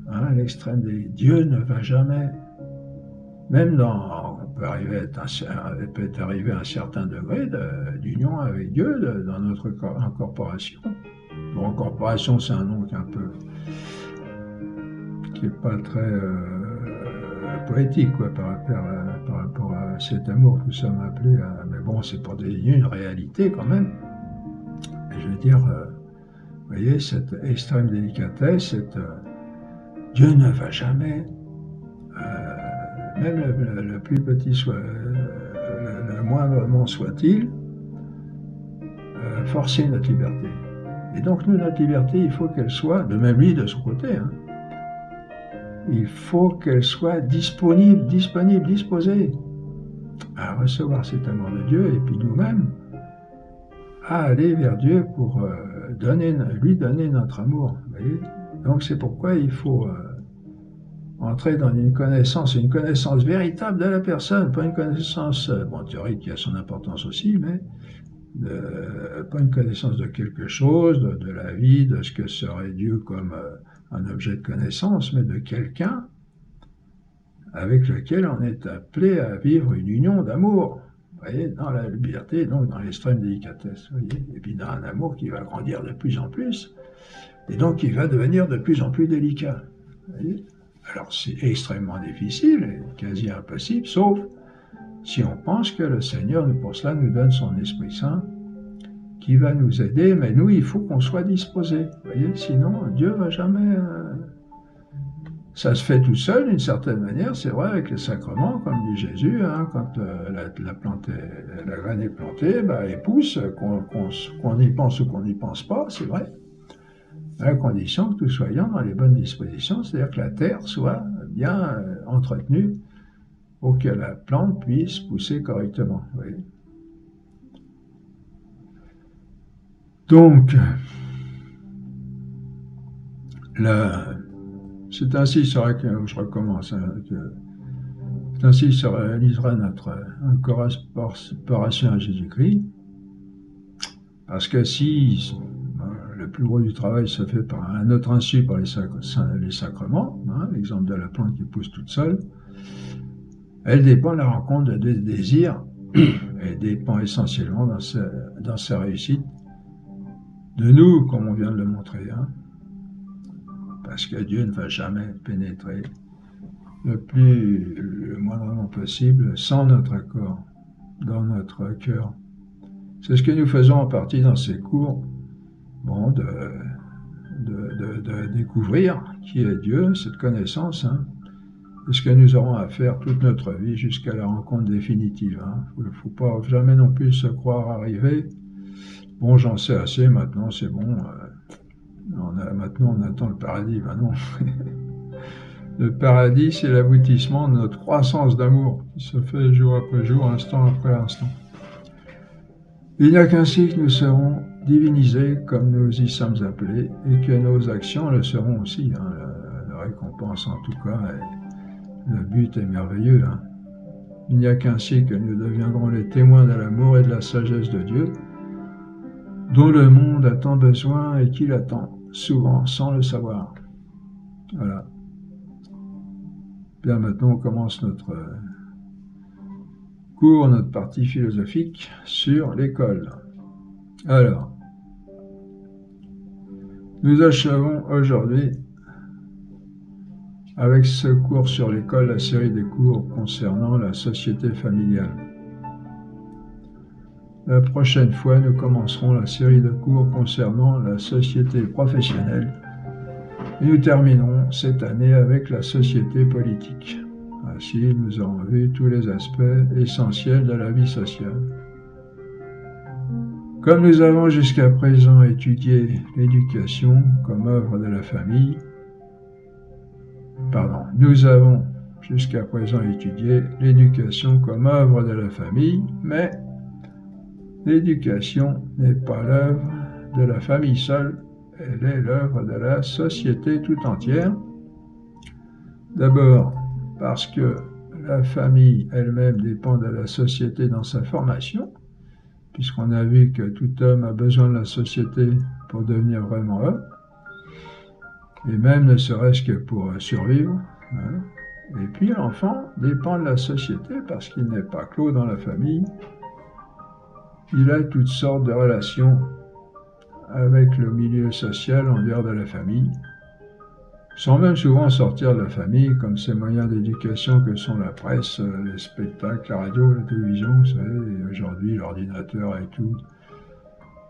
Hein, l'extrême des... Dieu ne va jamais, même on peut arriver à un certain degré d'union avec Dieu dans notre incorporation. Bon, incorporation, c'est un nom qui n'est pas très poétique, quoi, par rapport à cet amour que nous sommes appelés à... Mais bon, c'est pour désigner une réalité quand même. je veux dire, vous voyez, cette extrême délicatesse, Dieu ne va jamais, même le plus petit soit, le moindrement soit-il, forcer notre liberté. Et donc nous, notre liberté, il faut qu'elle soit, de même lui de son côté, hein, il faut qu'elle soit disponible, disposée à recevoir cet amour de Dieu, et puis nous-mêmes à aller vers Dieu pour lui donner notre amour. Vous voyez. Donc c'est pourquoi il faut entrer dans une connaissance véritable de la personne, pas une connaissance théorique qui a son importance aussi, mais pas une connaissance de quelque chose, de la vie, de ce que serait Dieu comme un objet de connaissance, mais de quelqu'un avec lequel on est appelé à vivre une union d'amour. Vous voyez, dans la liberté, donc dans l'extrême délicatesse, vous voyez, et puis dans un amour qui va grandir de plus en plus, et donc qui va devenir de plus en plus délicat. Vous voyez. Alors c'est extrêmement difficile, et quasi impossible, sauf si on pense que le Seigneur, pour cela, nous donne son Esprit Saint, qui va nous aider, mais nous, il faut qu'on soit disposés. Vous voyez, sinon, Dieu ne va jamais... Ça se fait tout seul, d'une certaine manière, c'est vrai, avec les sacrements, comme dit Jésus, hein, quand la graine est plantée, elle pousse, qu'on y pense ou qu'on n'y pense pas, c'est vrai, à la condition que nous soyons dans les bonnes dispositions, c'est-à-dire que la terre soit bien entretenue pour que la plante puisse pousser correctement. Vous voyez. Donc, c'est ainsi, c'est vrai que je recommence, c'est ainsi se réalisera notre incorporation à Jésus-Christ, parce que si le plus gros du travail se fait par notre insu par les sacrements, hein, l'exemple de la plante qui pousse toute seule, elle dépend de la rencontre des désirs, et dépend essentiellement dans sa réussite de nous, comme on vient de le montrer, hein. Parce que Dieu ne va jamais pénétrer le moindrement possible sans notre accord dans notre cœur. C'est ce que nous faisons en partie dans ces cours, de découvrir qui est Dieu, cette connaissance, hein, et ce que nous aurons à faire toute notre vie jusqu'à la rencontre définitive. Hein. Il ne faut pas jamais non plus se croire arrivé. Bon, j'en sais assez, maintenant c'est bon. Maintenant on attend le paradis. Ben non. Le paradis, c'est l'aboutissement de notre croissance d'amour qui se fait jour après jour, instant après instant. Il n'y a qu'ainsi que nous serons divinisés comme nous y sommes appelés et que nos actions le seront aussi. Hein. La récompense en tout cas, le but est merveilleux. Hein. Il n'y a qu'ainsi que nous deviendrons les témoins de l'amour et de la sagesse de Dieu, dont le monde a tant besoin et qu'il attend, souvent sans le savoir. Voilà. Bien, maintenant on commence notre cours, notre partie philosophique sur l'école. Alors, nous achevons aujourd'hui avec ce cours sur l'école, la série des cours concernant la société familiale. La prochaine fois, nous commencerons la série de cours concernant la société professionnelle et nous terminerons cette année avec la société politique. Ainsi, nous aurons vu tous les aspects essentiels de la vie sociale. Comme nous avons jusqu'à présent étudié l'éducation comme œuvre de la famille, nous avons jusqu'à présent étudié l'éducation comme œuvre de la famille, mais l'éducation n'est pas l'œuvre de la famille seule, elle est l'œuvre de la société tout entière. D'abord, parce que la famille elle-même dépend de la société dans sa formation, puisqu'on a vu que tout homme a besoin de la société pour devenir vraiment homme, et même ne serait-ce que pour survivre. Hein. Et puis l'enfant dépend de la société parce qu'il n'est pas clos dans la famille. Il a toutes sortes de relations avec le milieu social en dehors de la famille, sans même souvent sortir de la famille, comme ces moyens d'éducation que sont la presse, les spectacles, la radio, la télévision, vous savez, et aujourd'hui l'ordinateur et tout.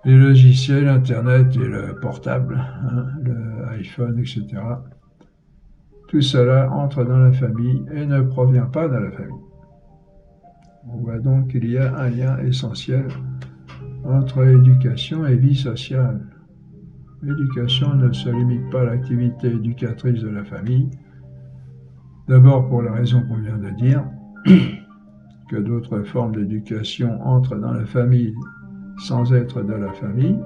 les logiciels, Internet et le portable, hein, le iPhone, etc. Tout cela entre dans la famille et ne provient pas de la famille. On voit donc qu'il y a un lien essentiel entre éducation et vie sociale. L'éducation ne se limite pas à l'activité éducatrice de la famille, d'abord pour la raison qu'on vient de dire, que d'autres formes d'éducation entrent dans la famille sans être de la famille,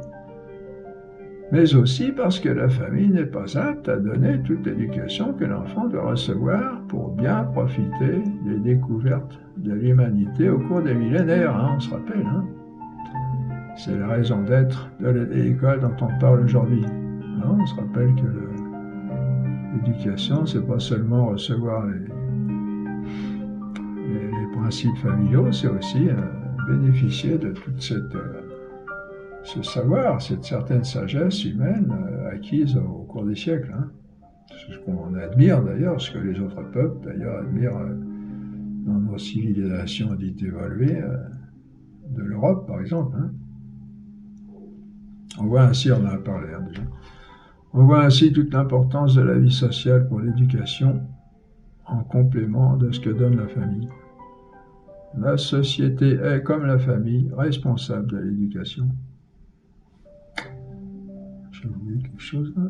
mais aussi parce que la famille n'est pas apte à donner toute l'éducation que l'enfant doit recevoir pour bien profiter des découvertes de l'humanité au cours des millénaires, hein, on se rappelle. Hein. C'est la raison d'être de l'école dont on parle aujourd'hui. Hein, on se rappelle que l'éducation, c'est pas seulement recevoir les principes familiaux, c'est aussi bénéficier de toute ce savoir, cette certaine sagesse humaine acquise au cours des siècles. Hein. C'est ce qu'on admire d'ailleurs, ce que les autres peuples d'ailleurs admirent dans nos civilisations dites évoluées de l'Europe par exemple. Hein. On voit ainsi, on en a parlé déjà, on voit ainsi toute l'importance de la vie sociale pour l'éducation en complément de ce que donne la famille. La société est, comme la famille, responsable de l'éducation. J'ai oublié quelque chose là.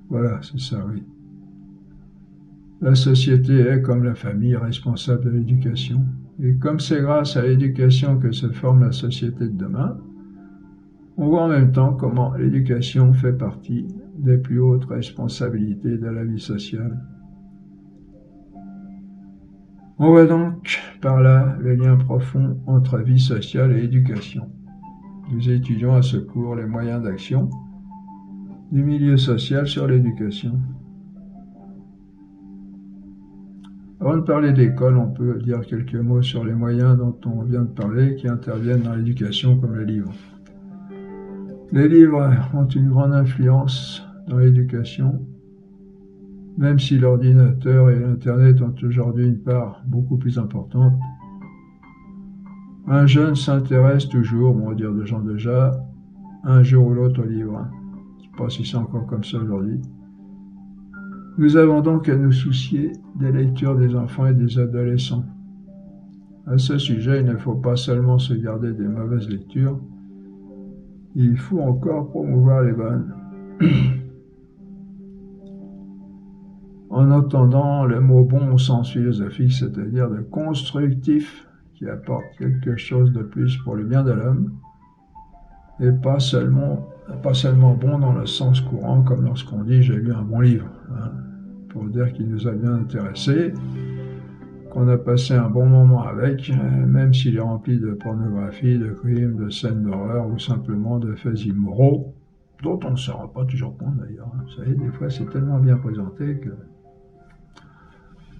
Voilà, c'est ça, oui. La société est, comme la famille, responsable de l'éducation. Et comme c'est grâce à l'éducation que se forme la société de demain, on voit en même temps comment l'éducation fait partie des plus hautes responsabilités de la vie sociale. On voit donc par là le lien profond entre vie sociale et éducation. Nous étudions à ce cours les moyens d'action du milieu social sur l'éducation. Avant de parler d'école, on peut dire quelques mots sur les moyens dont on vient de parler qui interviennent dans l'éducation comme les livres. Les livres ont une grande influence dans l'éducation, même si l'ordinateur et l'Internet ont aujourd'hui une part beaucoup plus importante. Un jeune s'intéresse toujours, on va dire de gens déjà, un jour ou l'autre au livre. Je ne sais pas si c'est encore comme ça aujourd'hui. Nous avons donc à nous soucier des lectures des enfants et des adolescents. À ce sujet, il ne faut pas seulement se garder des mauvaises lectures, il faut encore promouvoir les bonnes. En entendant le mot bon au sens philosophique, c'est-à-dire de constructif, qui apporte quelque chose de plus pour le bien de l'homme, et pas seulement bon dans le sens courant, comme lorsqu'on dit « j'ai lu un bon livre hein, », pour dire qu'il nous a bien intéressés, qu'on a passé un bon moment avec, même s'il est rempli de pornographie, de crimes, de scènes d'horreur ou simplement de faits immoraux, dont on ne se rend pas toujours compte d'ailleurs. Vous savez, des fois c'est tellement bien présenté que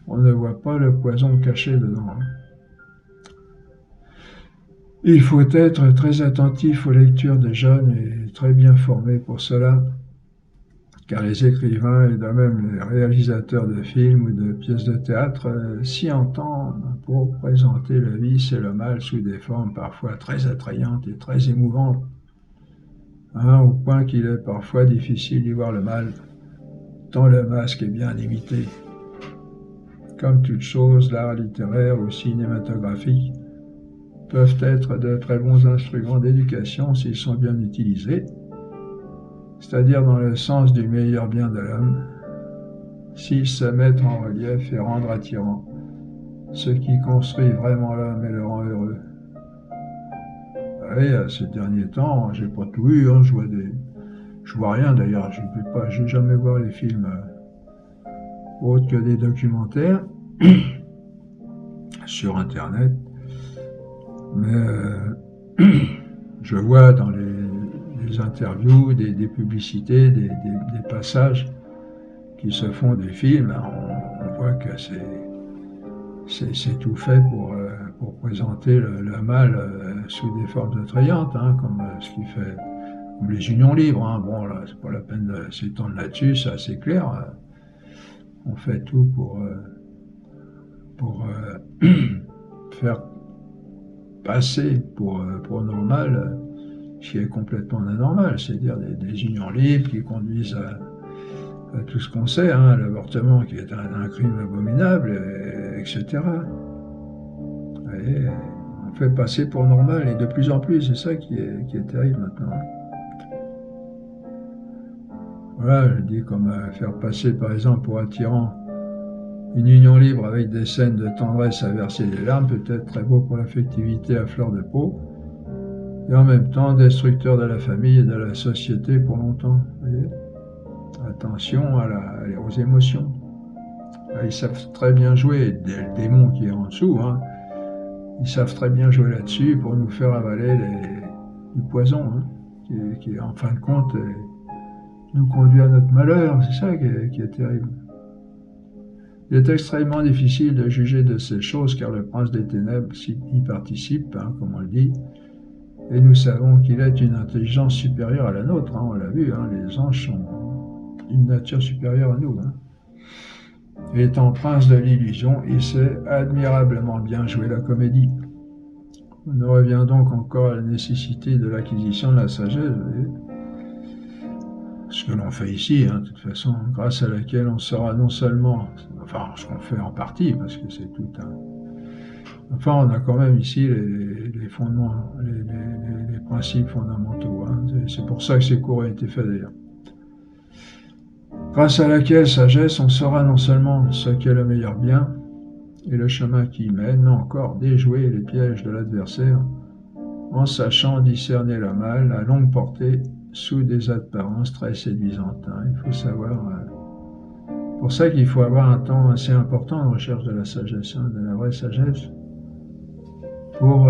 on ne voit pas le poison caché dedans. Il faut être très attentif aux lectures des jeunes et très bien formé pour cela, car les écrivains et de même les réalisateurs de films ou de pièces de théâtre s'y entendent pour présenter le vice et le mal sous des formes parfois très attrayantes et très émouvantes, au point qu'il est parfois difficile d'y voir le mal, tant le masque est bien imité. Comme toute chose, l'art littéraire ou cinématographique peuvent être de très bons instruments d'éducation s'ils sont bien utilisés, c'est-à-dire dans le sens du meilleur bien de l'homme, s'ils se mettent en relief et rendent attirant ce qui construit vraiment l'homme et le rend heureux. Oui, ces derniers temps, j'ai pas tout vu, hein, je vois rien d'ailleurs, je vais jamais voir les films autres que des documentaires sur Internet, mais je vois dans les interviews, des publicités, des passages qui se font des films, on voit que c'est tout fait pour présenter le mal sous des formes attrayantes, hein, comme ce qui fait, comme les unions libres. Hein. Bon, là, c'est pas la peine de s'étendre là-dessus, c'est assez clair. On fait tout pour faire passer pour normal, ce qui est complètement anormal, c'est-à-dire des unions libres qui conduisent à tout ce qu'on sait, hein, l'avortement qui est un crime abominable, etc. Et on fait passer pour normal, et de plus en plus, c'est ça qui est terrible maintenant. Voilà, je dis comme faire passer par exemple pour attirant une union libre avec des scènes de tendresse à verser des larmes, peut-être très beau pour l'affectivité à fleur de peau, et en même temps destructeur de la famille et de la société pour longtemps. Vous voyez, attention aux émotions. Ils savent très bien jouer, le démon qui est en dessous, hein, ils savent très bien jouer là-dessus pour nous faire avaler du poison, hein, qui en fin de compte nous conduit à notre malheur. C'est ça qui est terrible. Il est extrêmement difficile de juger de ces choses car le prince des ténèbres y participe, hein, comme on le dit, et nous savons qu'il est une intelligence supérieure à la nôtre, hein, on l'a vu, hein, les anges sont une nature supérieure à nous. Hein. Étant prince de l'illusion, il sait admirablement bien jouer la comédie. On en revient donc encore à la nécessité de l'acquisition de la sagesse, ce que l'on fait ici, hein, de toute façon, grâce à laquelle on saura non seulement, enfin ce qu'on fait en partie, parce que c'est tout un... Enfin, on a quand même ici les fondements, les principes fondamentaux. Hein. C'est pour ça que ces cours ont été faits d'ailleurs. Grâce à laquelle sagesse, on saura non seulement ce qu'est le meilleur bien et le chemin qui y mène, mais encore déjouer les pièges de l'adversaire en sachant discerner le mal à longue portée sous des apparences très séduisantes. Hein. Il faut savoir... pour ça qu'il faut avoir un temps assez important en recherche de la sagesse, hein, de la vraie sagesse, pour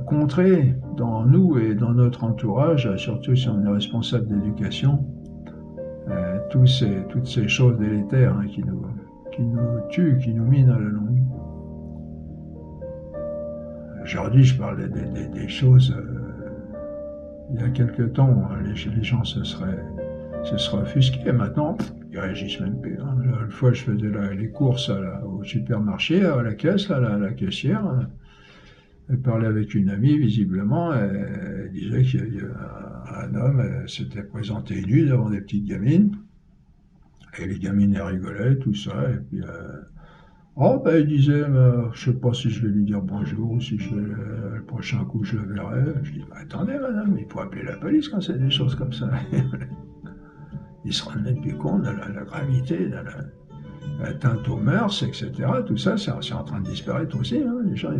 contrer dans nous et dans notre entourage, surtout si on est responsable d'éducation, toutes ces choses délétères, hein, qui nous tuent, qui nous minent à la longue. Aujourd'hui, je parlais des choses... il y a quelque temps, hein, les gens se seraient offusqués. Maintenant, ils réagissent même plus. Hein. Une fois, je faisais les courses au supermarché, à la caisse, la caissière. Elle parlait avec une amie, visiblement. Elle disait qu'il y a un homme s'était présenté nu devant des petites gamines. Et les gamines, elles rigolaient, tout ça. Et puis, il disait, je sais pas si je vais lui dire bonjour, ou si le prochain coup je le verrai. Je dis, attendez madame, il faut appeler la police quand c'est des choses comme ça. Ils se rendent même plus compte de la gravité, de l'atteinte aux mœurs, etc. Tout ça, c'est en train de disparaître aussi. Hein, les gens,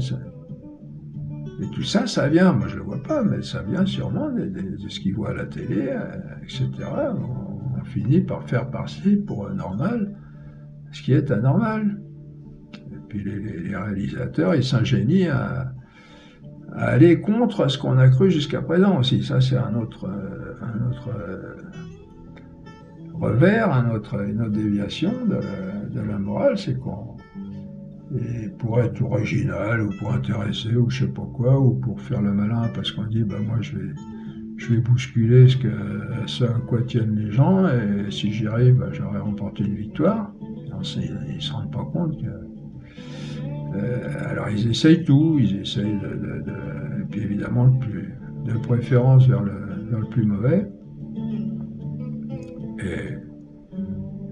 et tout ça, ça vient, moi je le vois pas, mais ça vient sûrement de ce qu'ils voient à la télé, etc. On finit par faire passer pour normal ce qui est anormal. Et puis les réalisateurs, ils s'ingénient à aller contre ce qu'on a cru jusqu'à présent aussi. Ça, c'est un autre revers, une autre déviation de la morale, c'est qu'on... Et pour être original, ou pour intéresser, ou je sais pas quoi, ou pour faire le malin, parce qu'on dit, moi je vais bousculer ce à quoi tiennent les gens, et si j'y arrive, j'aurai remporté une victoire. Ils ne se rendent pas compte que... alors ils essayent tout, ils essayent et puis évidemment de préférence vers le plus mauvais, et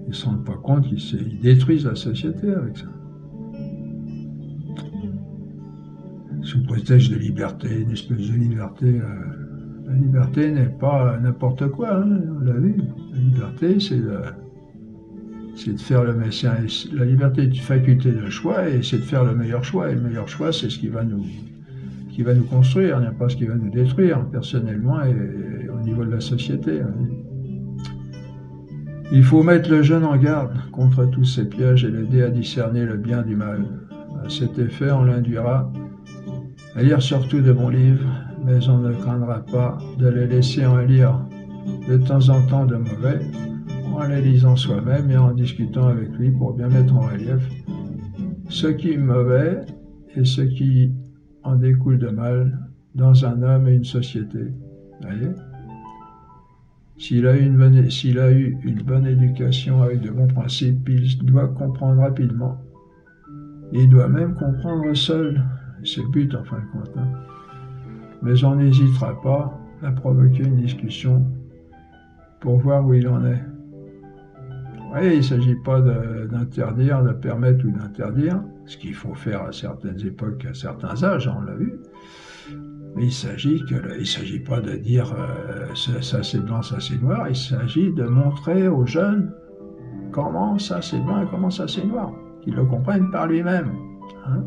ils ne se rendent pas compte qu'ils détruisent la société avec ça. Sous prétexte de liberté, une espèce de liberté. La liberté n'est pas n'importe quoi, hein, on l'a vu. La liberté, c'est de faire le meilleur. La liberté est une faculté de choix, et c'est de faire le meilleur choix. Et le meilleur choix, c'est ce qui va nous construire, n'est pas ce qui va nous détruire, personnellement et au niveau de la société. Hein. Il faut mettre le jeune en garde contre tous ces pièges et l'aider à discerner le bien du mal. À cet effet, on l'induira à lire surtout de bons livres, mais on ne craindra pas de les laisser en lire de temps en temps de mauvais, en les lisant soi-même et en discutant avec lui pour bien mettre en relief ce qui est mauvais et ce qui en découle de mal dans un homme et une société. Voyez ? S'il a eu une bonne éducation avec de bons principes, il doit comprendre rapidement. Et il doit même comprendre seul. C'est le but en fin de compte. Hein. mais on n'hésitera pas à provoquer une discussion pour voir où il en est. Oui, il ne s'agit pas d'interdire, de permettre ou d'interdire, ce qu'il faut faire à certaines époques, à certains âges, on l'a vu. Mais il ne s'agit pas de dire ça c'est blanc, ça c'est noir. Il s'agit de montrer aux jeunes comment ça c'est blanc et comment ça c'est noir, qu'ils le comprennent par lui-même. Hein.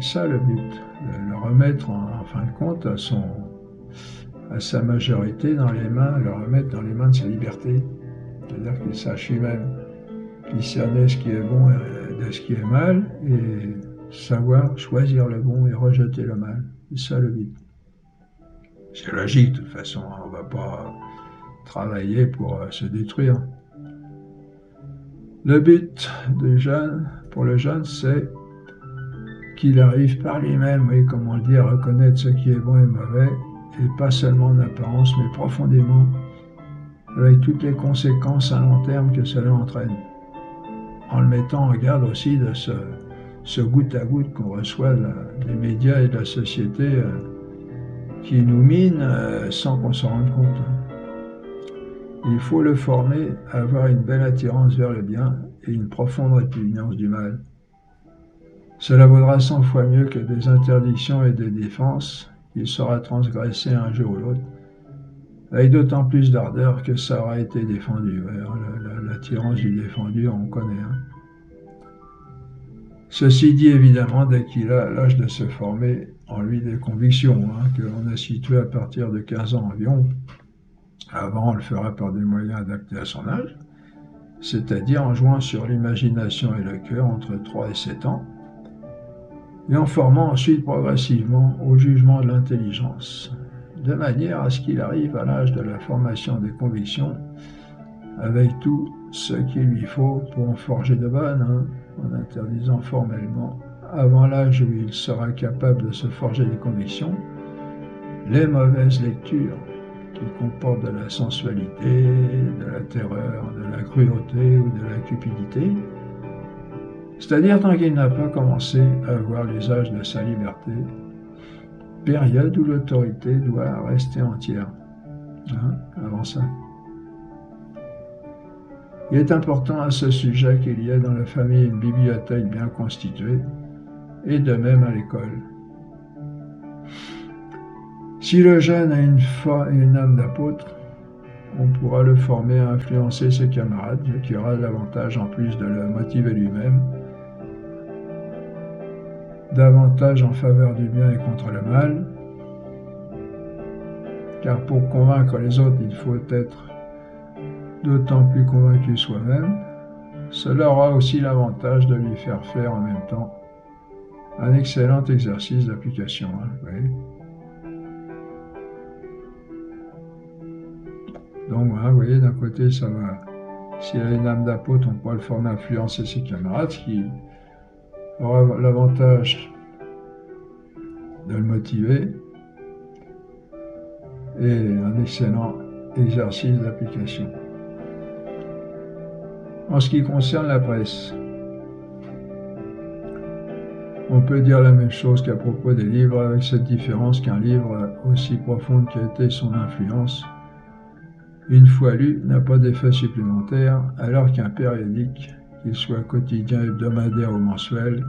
C'est ça le but, de le remettre en fin de compte à sa majorité dans les mains, le remettre dans les mains de sa liberté. C'est-à-dire qu'il sache lui-même discerner ce qui est bon de ce qui est mal et savoir choisir le bon et rejeter le mal. C'est ça le but. C'est logique, de toute façon, on ne va pas travailler pour se détruire. Le but pour le jeune, c'est qu'il arrive par lui-même, oui, comme on le dit, à reconnaître ce qui est bon et mauvais, et pas seulement en apparence, mais profondément, avec toutes les conséquences à long terme que cela entraîne. En le mettant en garde aussi de ce goutte à goutte qu'on reçoit des médias et de la société qui nous mine sans qu'on s'en rende compte. Il faut le former à avoir une belle attirance vers le bien et une profonde répugnance du mal. Cela vaudra 100 fois mieux que des interdictions et des défenses qu'il saura transgresser un jour ou l'autre, avec d'autant plus d'ardeur que ça aura été défendu. L'attirance du défendu, on connaît. Hein. Ceci dit, évidemment, dès qu'il a l'âge de se former en lui des convictions, que l'on a situées à partir de 15 ans environ. Avant, on le fera par des moyens adaptés à son âge, c'est-à-dire en jouant sur l'imagination et le cœur entre 3 et 7 ans, et en formant ensuite progressivement au jugement de l'intelligence, de manière à ce qu'il arrive à l'âge de la formation des convictions avec tout ce qu'il lui faut pour en forger de bonnes, en interdisant formellement, avant l'âge où il sera capable de se forger des convictions, les mauvaises lectures qui comportent de la sensualité, de la terreur, de la cruauté ou de la cupidité, c'est-à-dire tant qu'il n'a pas commencé à avoir l'usage de sa liberté, période où l'autorité doit rester entière, avant ça. Il est important à ce sujet qu'il y ait dans la famille une bibliothèque bien constituée, et de même à l'école. Si le jeune a une foi et une âme d'apôtre, on pourra le former à influencer ses camarades, ce qui aura l'avantage, en plus de le motiver lui-même, davantage en faveur du bien et contre le mal, car pour convaincre les autres, il faut être d'autant plus convaincu soi-même. Cela aura aussi l'avantage de lui faire faire en même temps un excellent exercice d'application. Oui. Donc, vous voyez, d'un côté, ça va. S'il a une âme d'apôtre, on pourra le former à influencer ses camarades, ce qui aura l'avantage de le motiver, et un excellent exercice d'application. En ce qui concerne la presse, on peut dire la même chose qu'à propos des livres, avec cette différence qu'un livre aussi profonde qu'a été son influence, une fois lu, n'a pas d'effet supplémentaire, alors qu'un périodique, qu'il soit quotidien, hebdomadaire ou mensuel,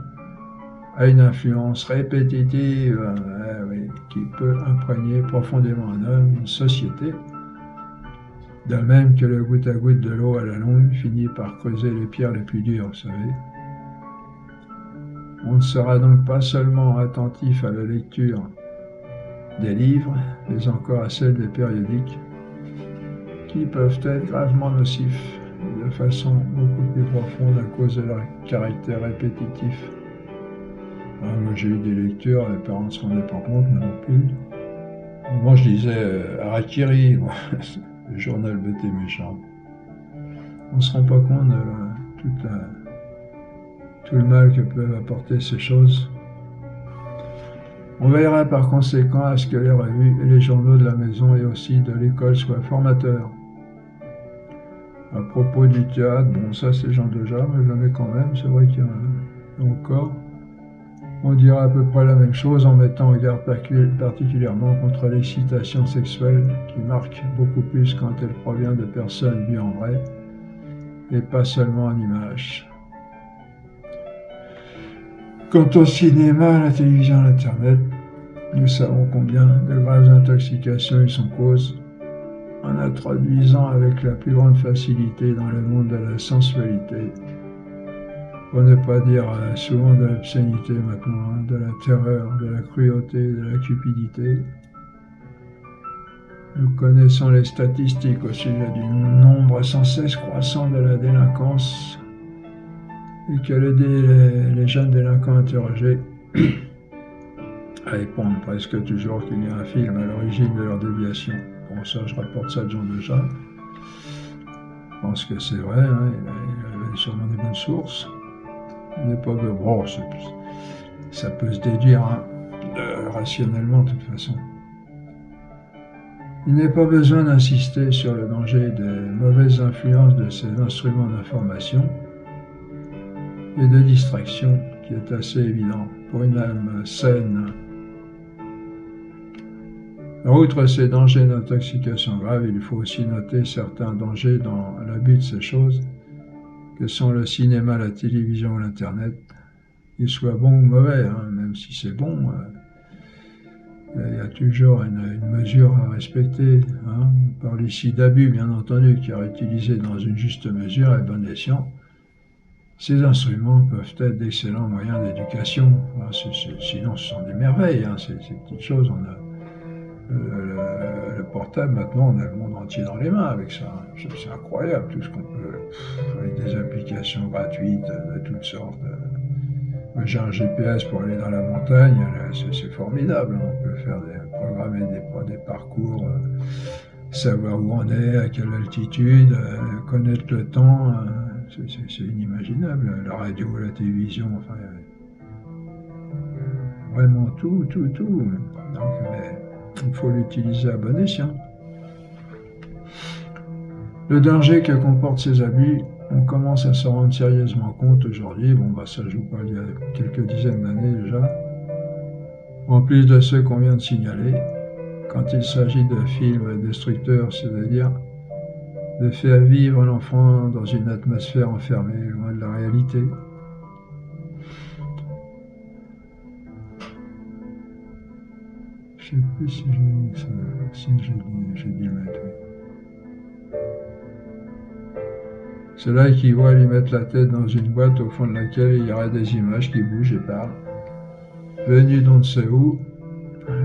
a une influence répétitive qui peut imprégner profondément un homme, une société, de même que le goutte à goutte de l'eau à la longue finit par creuser les pierres les plus dures, vous savez. On ne sera donc pas seulement attentif à la lecture des livres, mais encore à celle des périodiques, qui peuvent être gravement nocifs de façon beaucoup plus profonde à cause de leur caractère répétitif. Moi j'ai eu des lectures, les parents ne se rendaient pas compte, mais non plus. Moi je lisais Harakiri, le journal bête et méchant. On ne se rend pas compte de tout le mal que peuvent apporter ces choses. On veillera par conséquent à ce que les revues et les journaux de la maison et aussi de l'école soient formateurs. À propos du théâtre, bon ça c'est Jean Deja, mais j'en ai quand même, c'est vrai qu'il y en a encore. On dirait à peu près la même chose en mettant en garde particulièrement contre l'excitation sexuelle qui marque beaucoup plus quand elle provient de personnes vues en vrai et pas seulement en images. Quant au cinéma, à la télévision, à l'Internet, nous savons combien de graves intoxications ils sont cause en introduisant avec la plus grande facilité dans le monde de la sensualité, pour ne pas dire souvent de l'obscénité maintenant, de la terreur, de la cruauté, de la cupidité. Nous connaissons les statistiques au sujet du nombre sans cesse croissant de la délinquance et que les jeunes délinquants interrogés répondent presque toujours qu'il y a un film à l'origine de leur déviation. Bon, ça, je rapporte ça de Jean Deja. Je pense que c'est vrai, hein, il avait sûrement des bonnes sources. Il n'est pas de... Bon, ça peut se déduire hein, rationnellement de toute façon. Il n'est pas besoin d'insister sur le danger des mauvaises influences de ces instruments d'information et de distraction qui est assez évident pour une âme saine. Outre ces dangers d'intoxication grave, il faut aussi noter certains dangers dans l'abus de ces choses, que sont le cinéma, la télévision ou l'Internet, qu'ils soient bons ou mauvais, hein, même si c'est bon, il y a toujours une mesure à respecter. Hein. On parle ici d'abus, bien entendu, qui est utilisé dans une juste mesure et bon escient. Ces instruments peuvent être d'excellents moyens d'éducation. Enfin, sinon, ce sont des merveilles, hein, ces petites choses. On a le portable, maintenant, on a le monde entier dans les mains avec ça. C'est incroyable, tout ce qu'on peut, avec des applications gratuites de toutes sortes. J'ai un GPS pour aller dans la montagne, c'est formidable. On peut programmer des parcours, savoir où on est, à quelle altitude, connaître le temps. C'est inimaginable. La radio, la télévision, enfin, vraiment tout. Donc, mais il faut l'utiliser à bon escient. Le danger que comportent ces abus, on commence à s'en rendre sérieusement compte aujourd'hui. Bon, ça je vous parle il y a quelques dizaines d'années déjà. En plus de ceux qu'on vient de signaler, quand il s'agit de films destructeurs, c'est-à-dire de faire vivre l'enfant dans une atmosphère enfermée, loin de la réalité. Je ne sais plus si j'ai dit mettre. C'est là qu'il voit lui mettre la tête dans une boîte au fond de laquelle il y aurait des images qui bougent et parlent. Venus d'on ne sait où,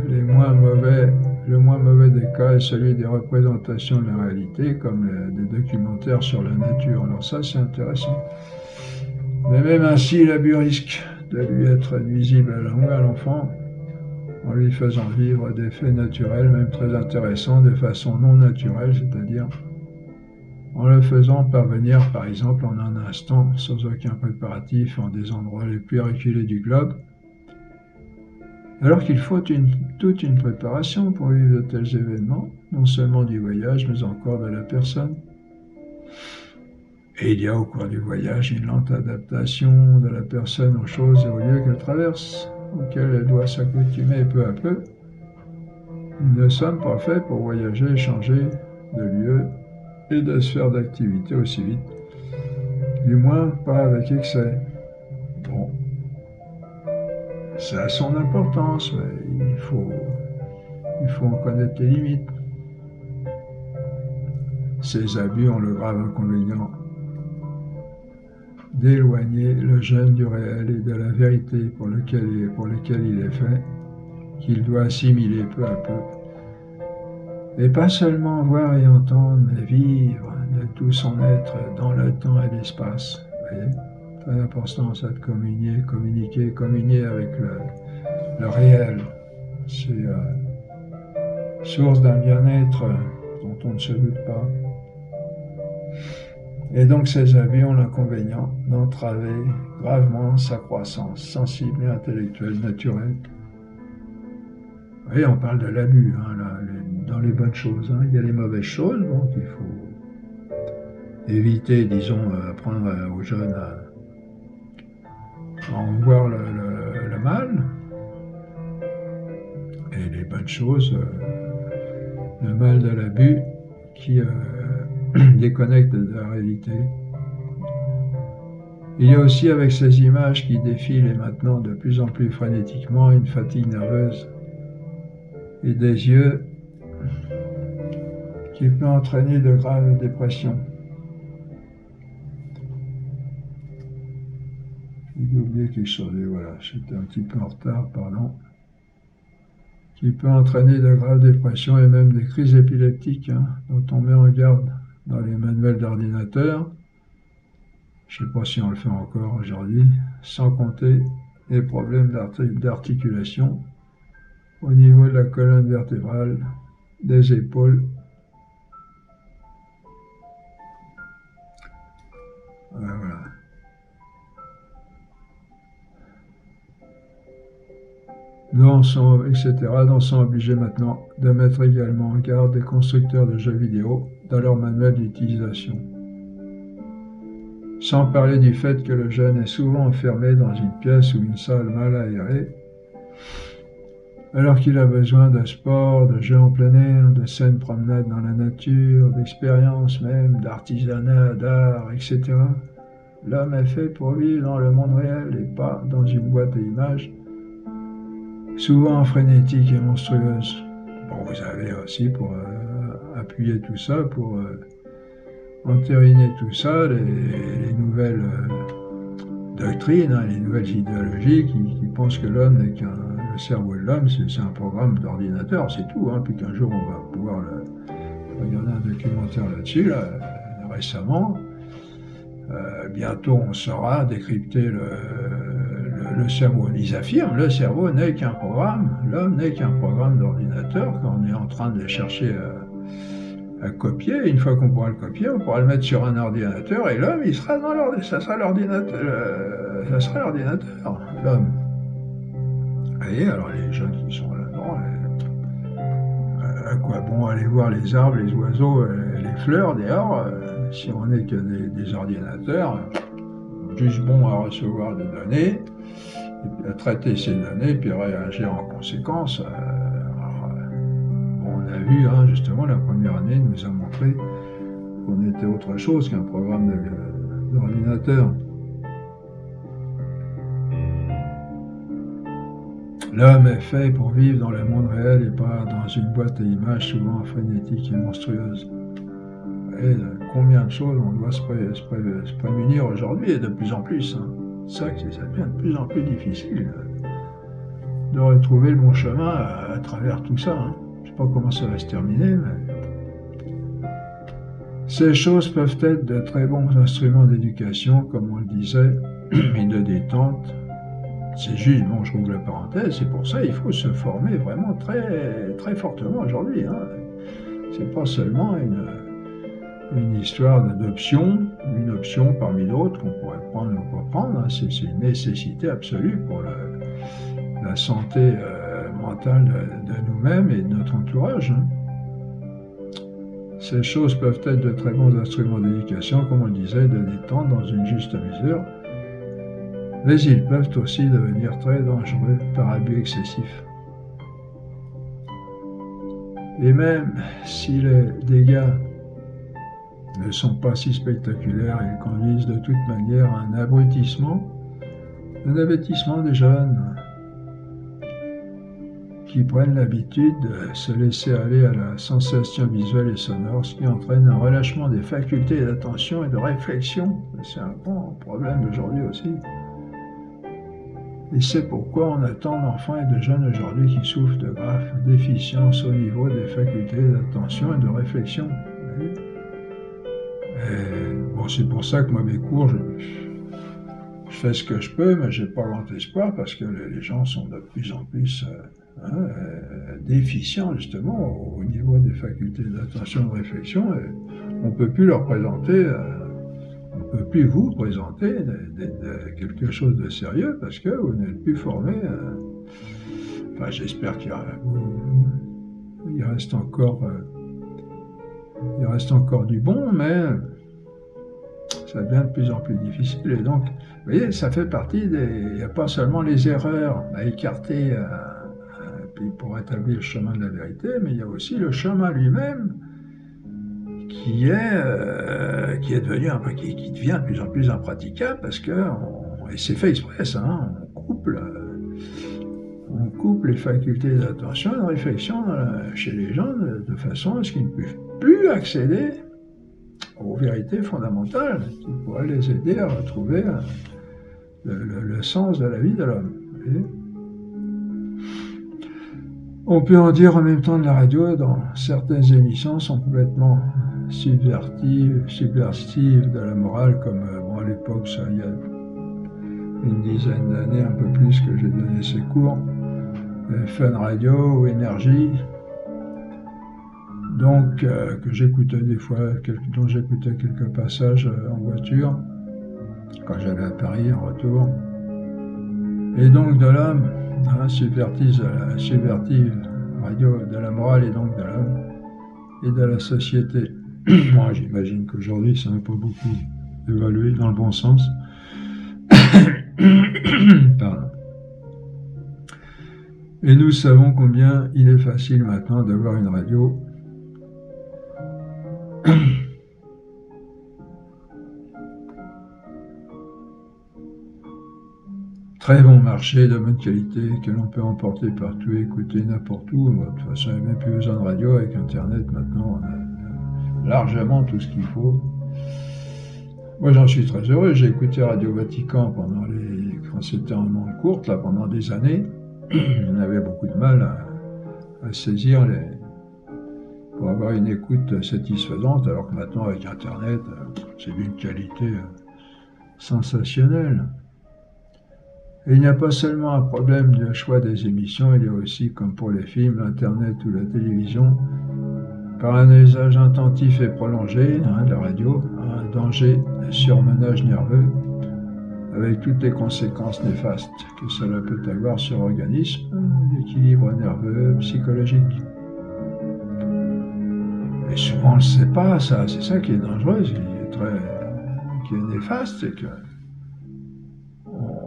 le moins mauvais des cas est celui des représentations de la réalité, comme des documentaires sur la nature. Alors ça, c'est intéressant. Mais même ainsi, l'abus risque de lui être nuisible à l'enfant, en lui faisant vivre des faits naturels, même très intéressants, de façon non naturelle, c'est-à-dire en le faisant parvenir, par exemple, en un instant, sans aucun préparatif, en des endroits les plus reculés du globe, alors qu'il faut toute une préparation pour vivre de tels événements, non seulement du voyage, mais encore de la personne. Et il y a au cours du voyage une lente adaptation de la personne aux choses et aux lieux qu'elle traverse, auxquels elle doit s'accoutumer peu à peu. Nous ne sommes pas faits pour voyager et changer de lieu et de sphère d'activité aussi vite. Du moins, pas avec excès. Bon. Ça a son importance, mais il faut en connaître les limites. Ces abus ont le grave inconvénient d'éloigner le jeune du réel et de la vérité pour lequel il est fait, qu'il doit assimiler peu à peu. Et pas seulement voir et entendre, mais vivre de tout son être dans le temps et l'espace. Vous voyez ? Très important ça de communier avec le réel. C'est source d'un bien-être dont on ne se doute pas. Et donc ces abus ont l'inconvénient d'entraver gravement sa croissance sensible et intellectuelle naturelle. Vous voyez, on parle de l'abus, hein, dans les bonnes choses. Hein. Il y a les mauvaises choses, donc il faut éviter, disons, apprendre aux jeunes à en voir la mal, et les bonnes choses, le mal de l'abus qui déconnecte de la réalité. Il y a aussi avec ces images qui défilent et maintenant de plus en plus frénétiquement une fatigue nerveuse et des yeux qui peut entraîner de graves dépressions. J'ai oublié quelque chose, et voilà, j'étais un petit peu en retard, pardon. Qui peut entraîner de graves dépressions et même des crises épileptiques, dont on met en garde dans les manuels d'ordinateur. Je ne sais pas si on le fait encore aujourd'hui, sans compter les problèmes d'articulation au niveau de la colonne vertébrale, des épaules. Voilà. Etc. Donc sont obligés maintenant de mettre également en garde des constructeurs de jeux vidéo dans leur manuel d'utilisation. Sans parler du fait que le jeune est souvent enfermé dans une pièce ou une salle mal aérée, alors qu'il a besoin de sport, de jeux en plein air, de saines promenades dans la nature, d'expériences même, d'artisanat, d'art, etc. L'homme est fait pour vivre dans le monde réel et pas dans une boîte à images, souvent frénétique et monstrueuse. Bon, vous avez aussi pour appuyer tout ça, pour entériner tout ça, les nouvelles doctrines, les nouvelles idéologies qui pensent que l'homme n'est qu'un... Le cerveau de l'homme, c'est un programme d'ordinateur, c'est tout. Puis qu'un jour, on va pouvoir regarder un documentaire là-dessus, récemment. Bientôt, on saura décrypter le cerveau. Ils affirment, le cerveau n'est qu'un programme, l'homme n'est qu'un programme d'ordinateur, qu'on est en train de les chercher à copier. Une fois qu'on pourra le copier, on pourra le mettre sur un ordinateur, et l'homme, il sera dans l'ordinateur. Ça sera l'ordinateur, l'homme. Vous voyez, alors les jeunes qui sont là-dedans, à quoi bon aller voir les arbres, les oiseaux, les fleurs dehors, si on n'est que des ordinateurs, juste bons à recevoir des données, et puis à traiter ces données, puis à réagir en conséquence. On a vu, justement, la première année nous a montré qu'on était autre chose qu'un programme d'ordinateur. L'homme est fait pour vivre dans le monde réel et pas dans une boîte à images souvent frénétique et monstrueuse. Et combien de choses on doit se prémunir aujourd'hui, et de plus en plus. Ça devient de plus en plus difficile de retrouver le bon chemin à travers tout ça. Je ne sais pas comment ça va se terminer, mais... Ces choses peuvent être de très bons instruments d'éducation, comme on le disait, et de détente. C'est juste, bon, je rouvre la parenthèse, c'est pour ça qu'il faut se former vraiment très, très fortement aujourd'hui. C'est pas seulement une histoire d'option, une option parmi d'autres qu'on pourrait prendre ou pas prendre. C'est une nécessité absolue pour la santé mentale de nous-mêmes et de notre entourage. Ces choses peuvent être de très bons instruments d'éducation, comme on le disait, de détente dans une juste mesure. Mais ils peuvent aussi devenir très dangereux par abus excessif. Et même si les dégâts ne sont pas si spectaculaires, ils conduisent de toute manière à un abrutissement des jeunes qui prennent l'habitude de se laisser aller à la sensation visuelle et sonore, ce qui entraîne un relâchement des facultés d'attention et de réflexion. C'est un grand problème d'aujourd'hui aussi. Et c'est pourquoi on a tant d'enfants et de jeunes aujourd'hui qui souffrent de graves déficiences au niveau des facultés d'attention et de réflexion. Bon, c'est pour ça que moi, mes cours, je fais ce que je peux, mais j'ai pas grand espoir parce que les gens sont de plus en plus déficients, justement, au niveau des facultés d'attention et de réflexion. Et on ne peut plus leur présenter... on ne peut plus vous présenter quelque chose de sérieux parce que vous n'êtes plus formé. Enfin, j'espère qu'il reste encore du bon, mais ça devient de plus en plus difficile. Et donc, Vous voyez, ça fait partie des... Il n'y a pas seulement les erreurs à écarter puis pour établir le chemin de la vérité, mais il y a aussi le chemin lui-même qui est devenu qui devient de plus en plus impraticable parce que et c'est fait exprès ça, hein, on coupe les facultés d'attention et de réflexion chez les gens de façon à ce qu'ils ne puissent plus accéder aux vérités fondamentales qui pourraient les aider à retrouver le sens de la vie de l'homme. On peut en dire en même temps de la radio, dans certaines émissions sont complètement subversives de la morale, comme à l'époque, ça, il y a une dizaine d'années, un peu plus, que j'ai donné ces cours, Fun Radio ou Énergie, donc que j'écoutais des fois, dont j'écoutais quelques passages en voiture, quand j'allais à Paris en retour. Et donc de l'homme, subvertive radio de la morale et donc de l'homme et de la société. Moi, j'imagine qu'aujourd'hui, ça n'a pas beaucoup évolué dans le bon sens. Pardon. Et nous savons combien il est facile maintenant d'avoir une radio très bon marché, de bonne qualité, que l'on peut emporter partout, écouter n'importe où. De toute façon, il n'y a même plus besoin de radio. Avec Internet, maintenant, on a largement tout ce qu'il faut. Moi, j'en suis très heureux. J'ai écouté Radio Vatican quand c'était en ondes courtes, là, pendant des années. On avait beaucoup de mal à saisir pour avoir une écoute satisfaisante, alors que maintenant, avec Internet, c'est d'une qualité sensationnelle. Et il n'y a pas seulement un problème de choix des émissions, il y a aussi, comme pour les films, l'Internet ou la télévision, par un usage intensif et prolongé de la radio, un danger de surmenage nerveux, avec toutes les conséquences néfastes que cela peut avoir sur l'organisme, l'équilibre nerveux, psychologique. Et souvent on ne le sait pas, ça, c'est ça qui est dangereux, qui est néfaste, c'est que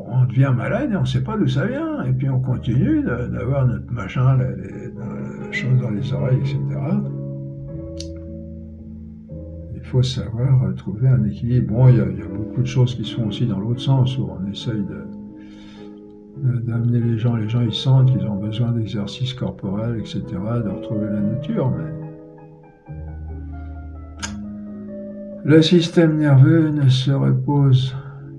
on devient malade et on ne sait pas d'où ça vient, et puis on continue d'avoir notre machin, les choses dans les oreilles, etc. Il faut savoir trouver un équilibre. Bon, il y a beaucoup de choses qui se font aussi dans l'autre sens, où on essaye d'amener les gens ils sentent qu'ils ont besoin d'exercices corporels, etc., de retrouver la nature, mais le système nerveux ne se repose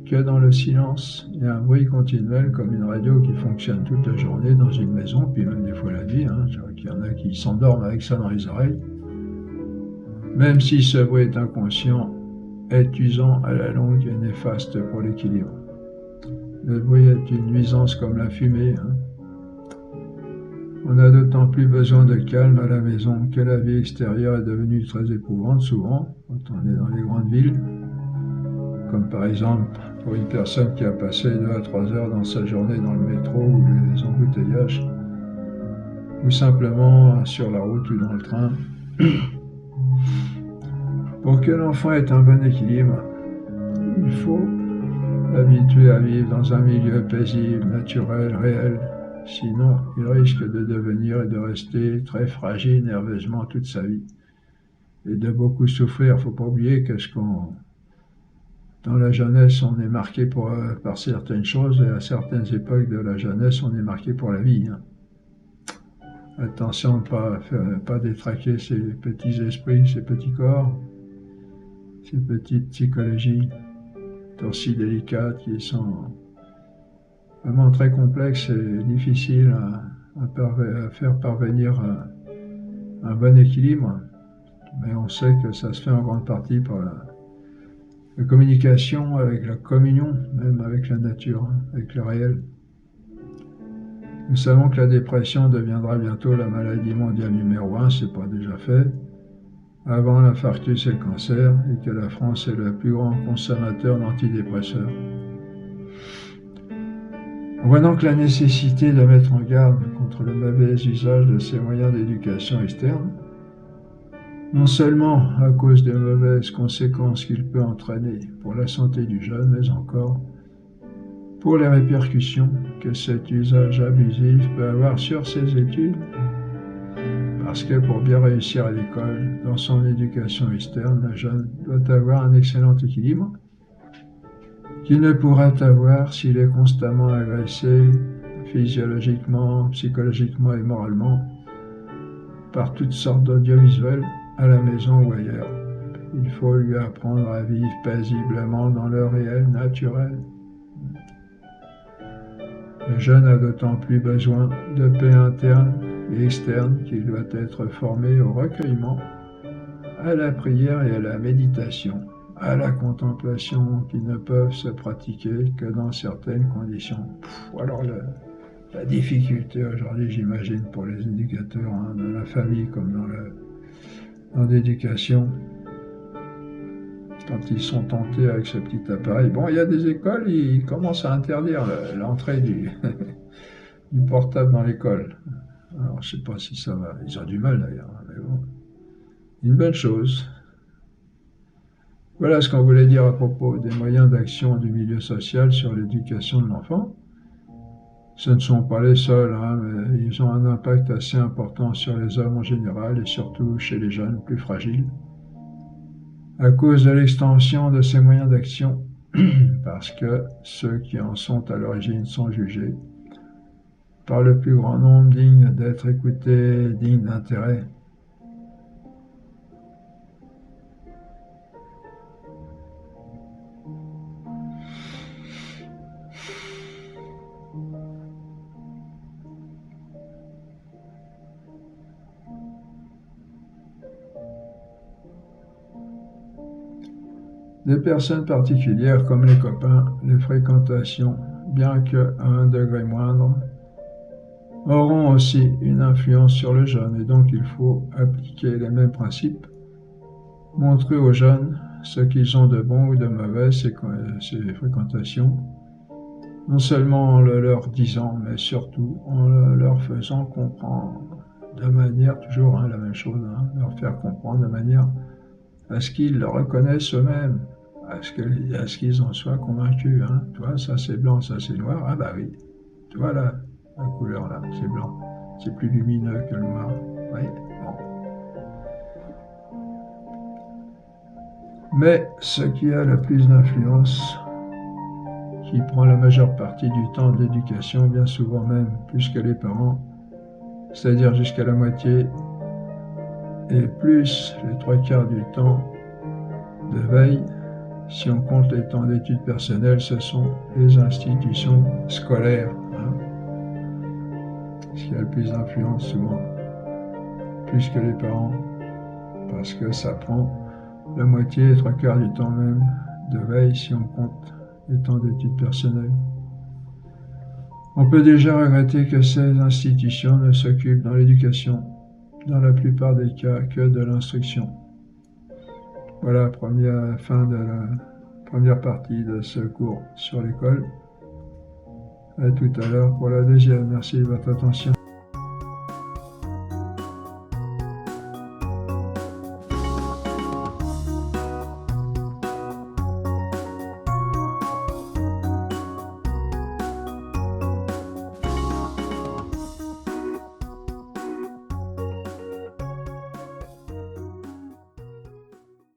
que dans le silence et un bruit continuel comme une radio qui fonctionne toute la journée dans une maison, puis même des fois la nuit, je vois qu'il y en a qui s'endorment avec ça dans les oreilles. Même si ce bruit est inconscient, est usant à la longue et néfaste pour l'équilibre. Le bruit est une nuisance comme la fumée. On a d'autant plus besoin de calme à la maison que la vie extérieure est devenue très éprouvante souvent, quand on est dans les grandes villes. Comme par exemple pour une personne qui a passé 2 à 3 heures dans sa journée dans le métro ou les embouteillages, ou simplement sur la route ou dans le train. Pour que l'enfant ait un bon équilibre, il faut l'habituer à vivre dans un milieu paisible, naturel, réel. Sinon, il risque de devenir et de rester très fragile nerveusement toute sa vie et de beaucoup souffrir. Il ne faut pas oublier que dans la jeunesse, on est marqué par certaines choses et à certaines époques de la jeunesse, on est marqué pour la vie. Attention de ne pas détraquer ces petits esprits, ces petits corps, ces petites psychologies aussi délicates qui sont vraiment très complexes et difficiles à faire parvenir un bon équilibre. Mais on sait que ça se fait en grande partie par la communication, avec la communion, même avec la nature, avec le réel. Nous savons que la dépression deviendra bientôt la maladie mondiale numéro 1, c'est pas déjà fait, avant l'infarctus et le cancer, et que la France est le plus grand consommateur d'antidépresseurs. On voit donc la nécessité de mettre en garde contre le mauvais usage de ces moyens d'éducation externe, non seulement à cause des mauvaises conséquences qu'il peut entraîner pour la santé du jeune, mais encore pour les répercussions que cet usage abusif peut avoir sur ses études. Parce que pour bien réussir à l'école, dans son éducation externe, le jeune doit avoir un excellent équilibre qu'il ne pourra avoir s'il est constamment agressé physiologiquement, psychologiquement et moralement par toutes sortes d'audiovisuels à la maison ou ailleurs. Il faut lui apprendre à vivre paisiblement dans le réel naturel. Le jeune a d'autant plus besoin de paix interne et externe qu'il doit être formé au recueillement, à la prière et à la méditation, à la contemplation qui ne peuvent se pratiquer que dans certaines conditions. Alors la difficulté aujourd'hui, j'imagine, pour les éducateurs de la famille comme dans l'éducation, quand ils sont tentés avec ce petit appareil. Bon, il y a des écoles, ils commencent à interdire l'entrée du portable dans l'école. Alors, je ne sais pas si ça va. Ils ont du mal d'ailleurs, mais bon. Une bonne chose. Voilà ce qu'on voulait dire à propos des moyens d'action du milieu social sur l'éducation de l'enfant. Ce ne sont pas les seuls, mais ils ont un impact assez important sur les hommes en général et surtout chez les jeunes plus fragiles. À cause de l'extension de ces moyens d'action, parce que ceux qui en sont à l'origine sont jugés par le plus grand nombre dignes d'être écoutés, dignes d'intérêt. Des personnes particulières comme les copains, les fréquentations, bien qu'à un degré moindre, auront aussi une influence sur le jeune et donc il faut appliquer les mêmes principes, montrer aux jeunes ce qu'ils ont de bon ou de mauvais, ces fréquentations, non seulement en le leur disant, mais surtout en leur faisant comprendre de manière, toujours la même chose, leur faire comprendre de manière à ce qu'ils le reconnaissent eux-mêmes, à ce qu'ils en soient convaincus. Tu vois, ça c'est blanc, ça c'est noir, ah bah oui, tu vois là, la couleur là, c'est blanc, c'est plus lumineux que le noir, oui, bon. Mais ce qui a le plus d'influence, qui prend la majeure partie du temps de l'éducation, bien souvent même plus que les parents, c'est-à-dire jusqu'à la moitié, et plus les 3/4 du temps de veille, si on compte les temps d'études personnelles, ce sont les institutions scolaires. Ce qui a le plus d'influence souvent, plus que les parents, parce que ça prend la moitié, les 3/4 du temps même de veille si on compte les temps d'études personnelles. On peut déjà regretter que ces institutions ne s'occupent dans l'éducation, dans la plupart des cas, que de l'instruction. Voilà, fin de la première partie de ce cours sur l'école. À tout à l'heure pour la deuxième. Merci de votre attention.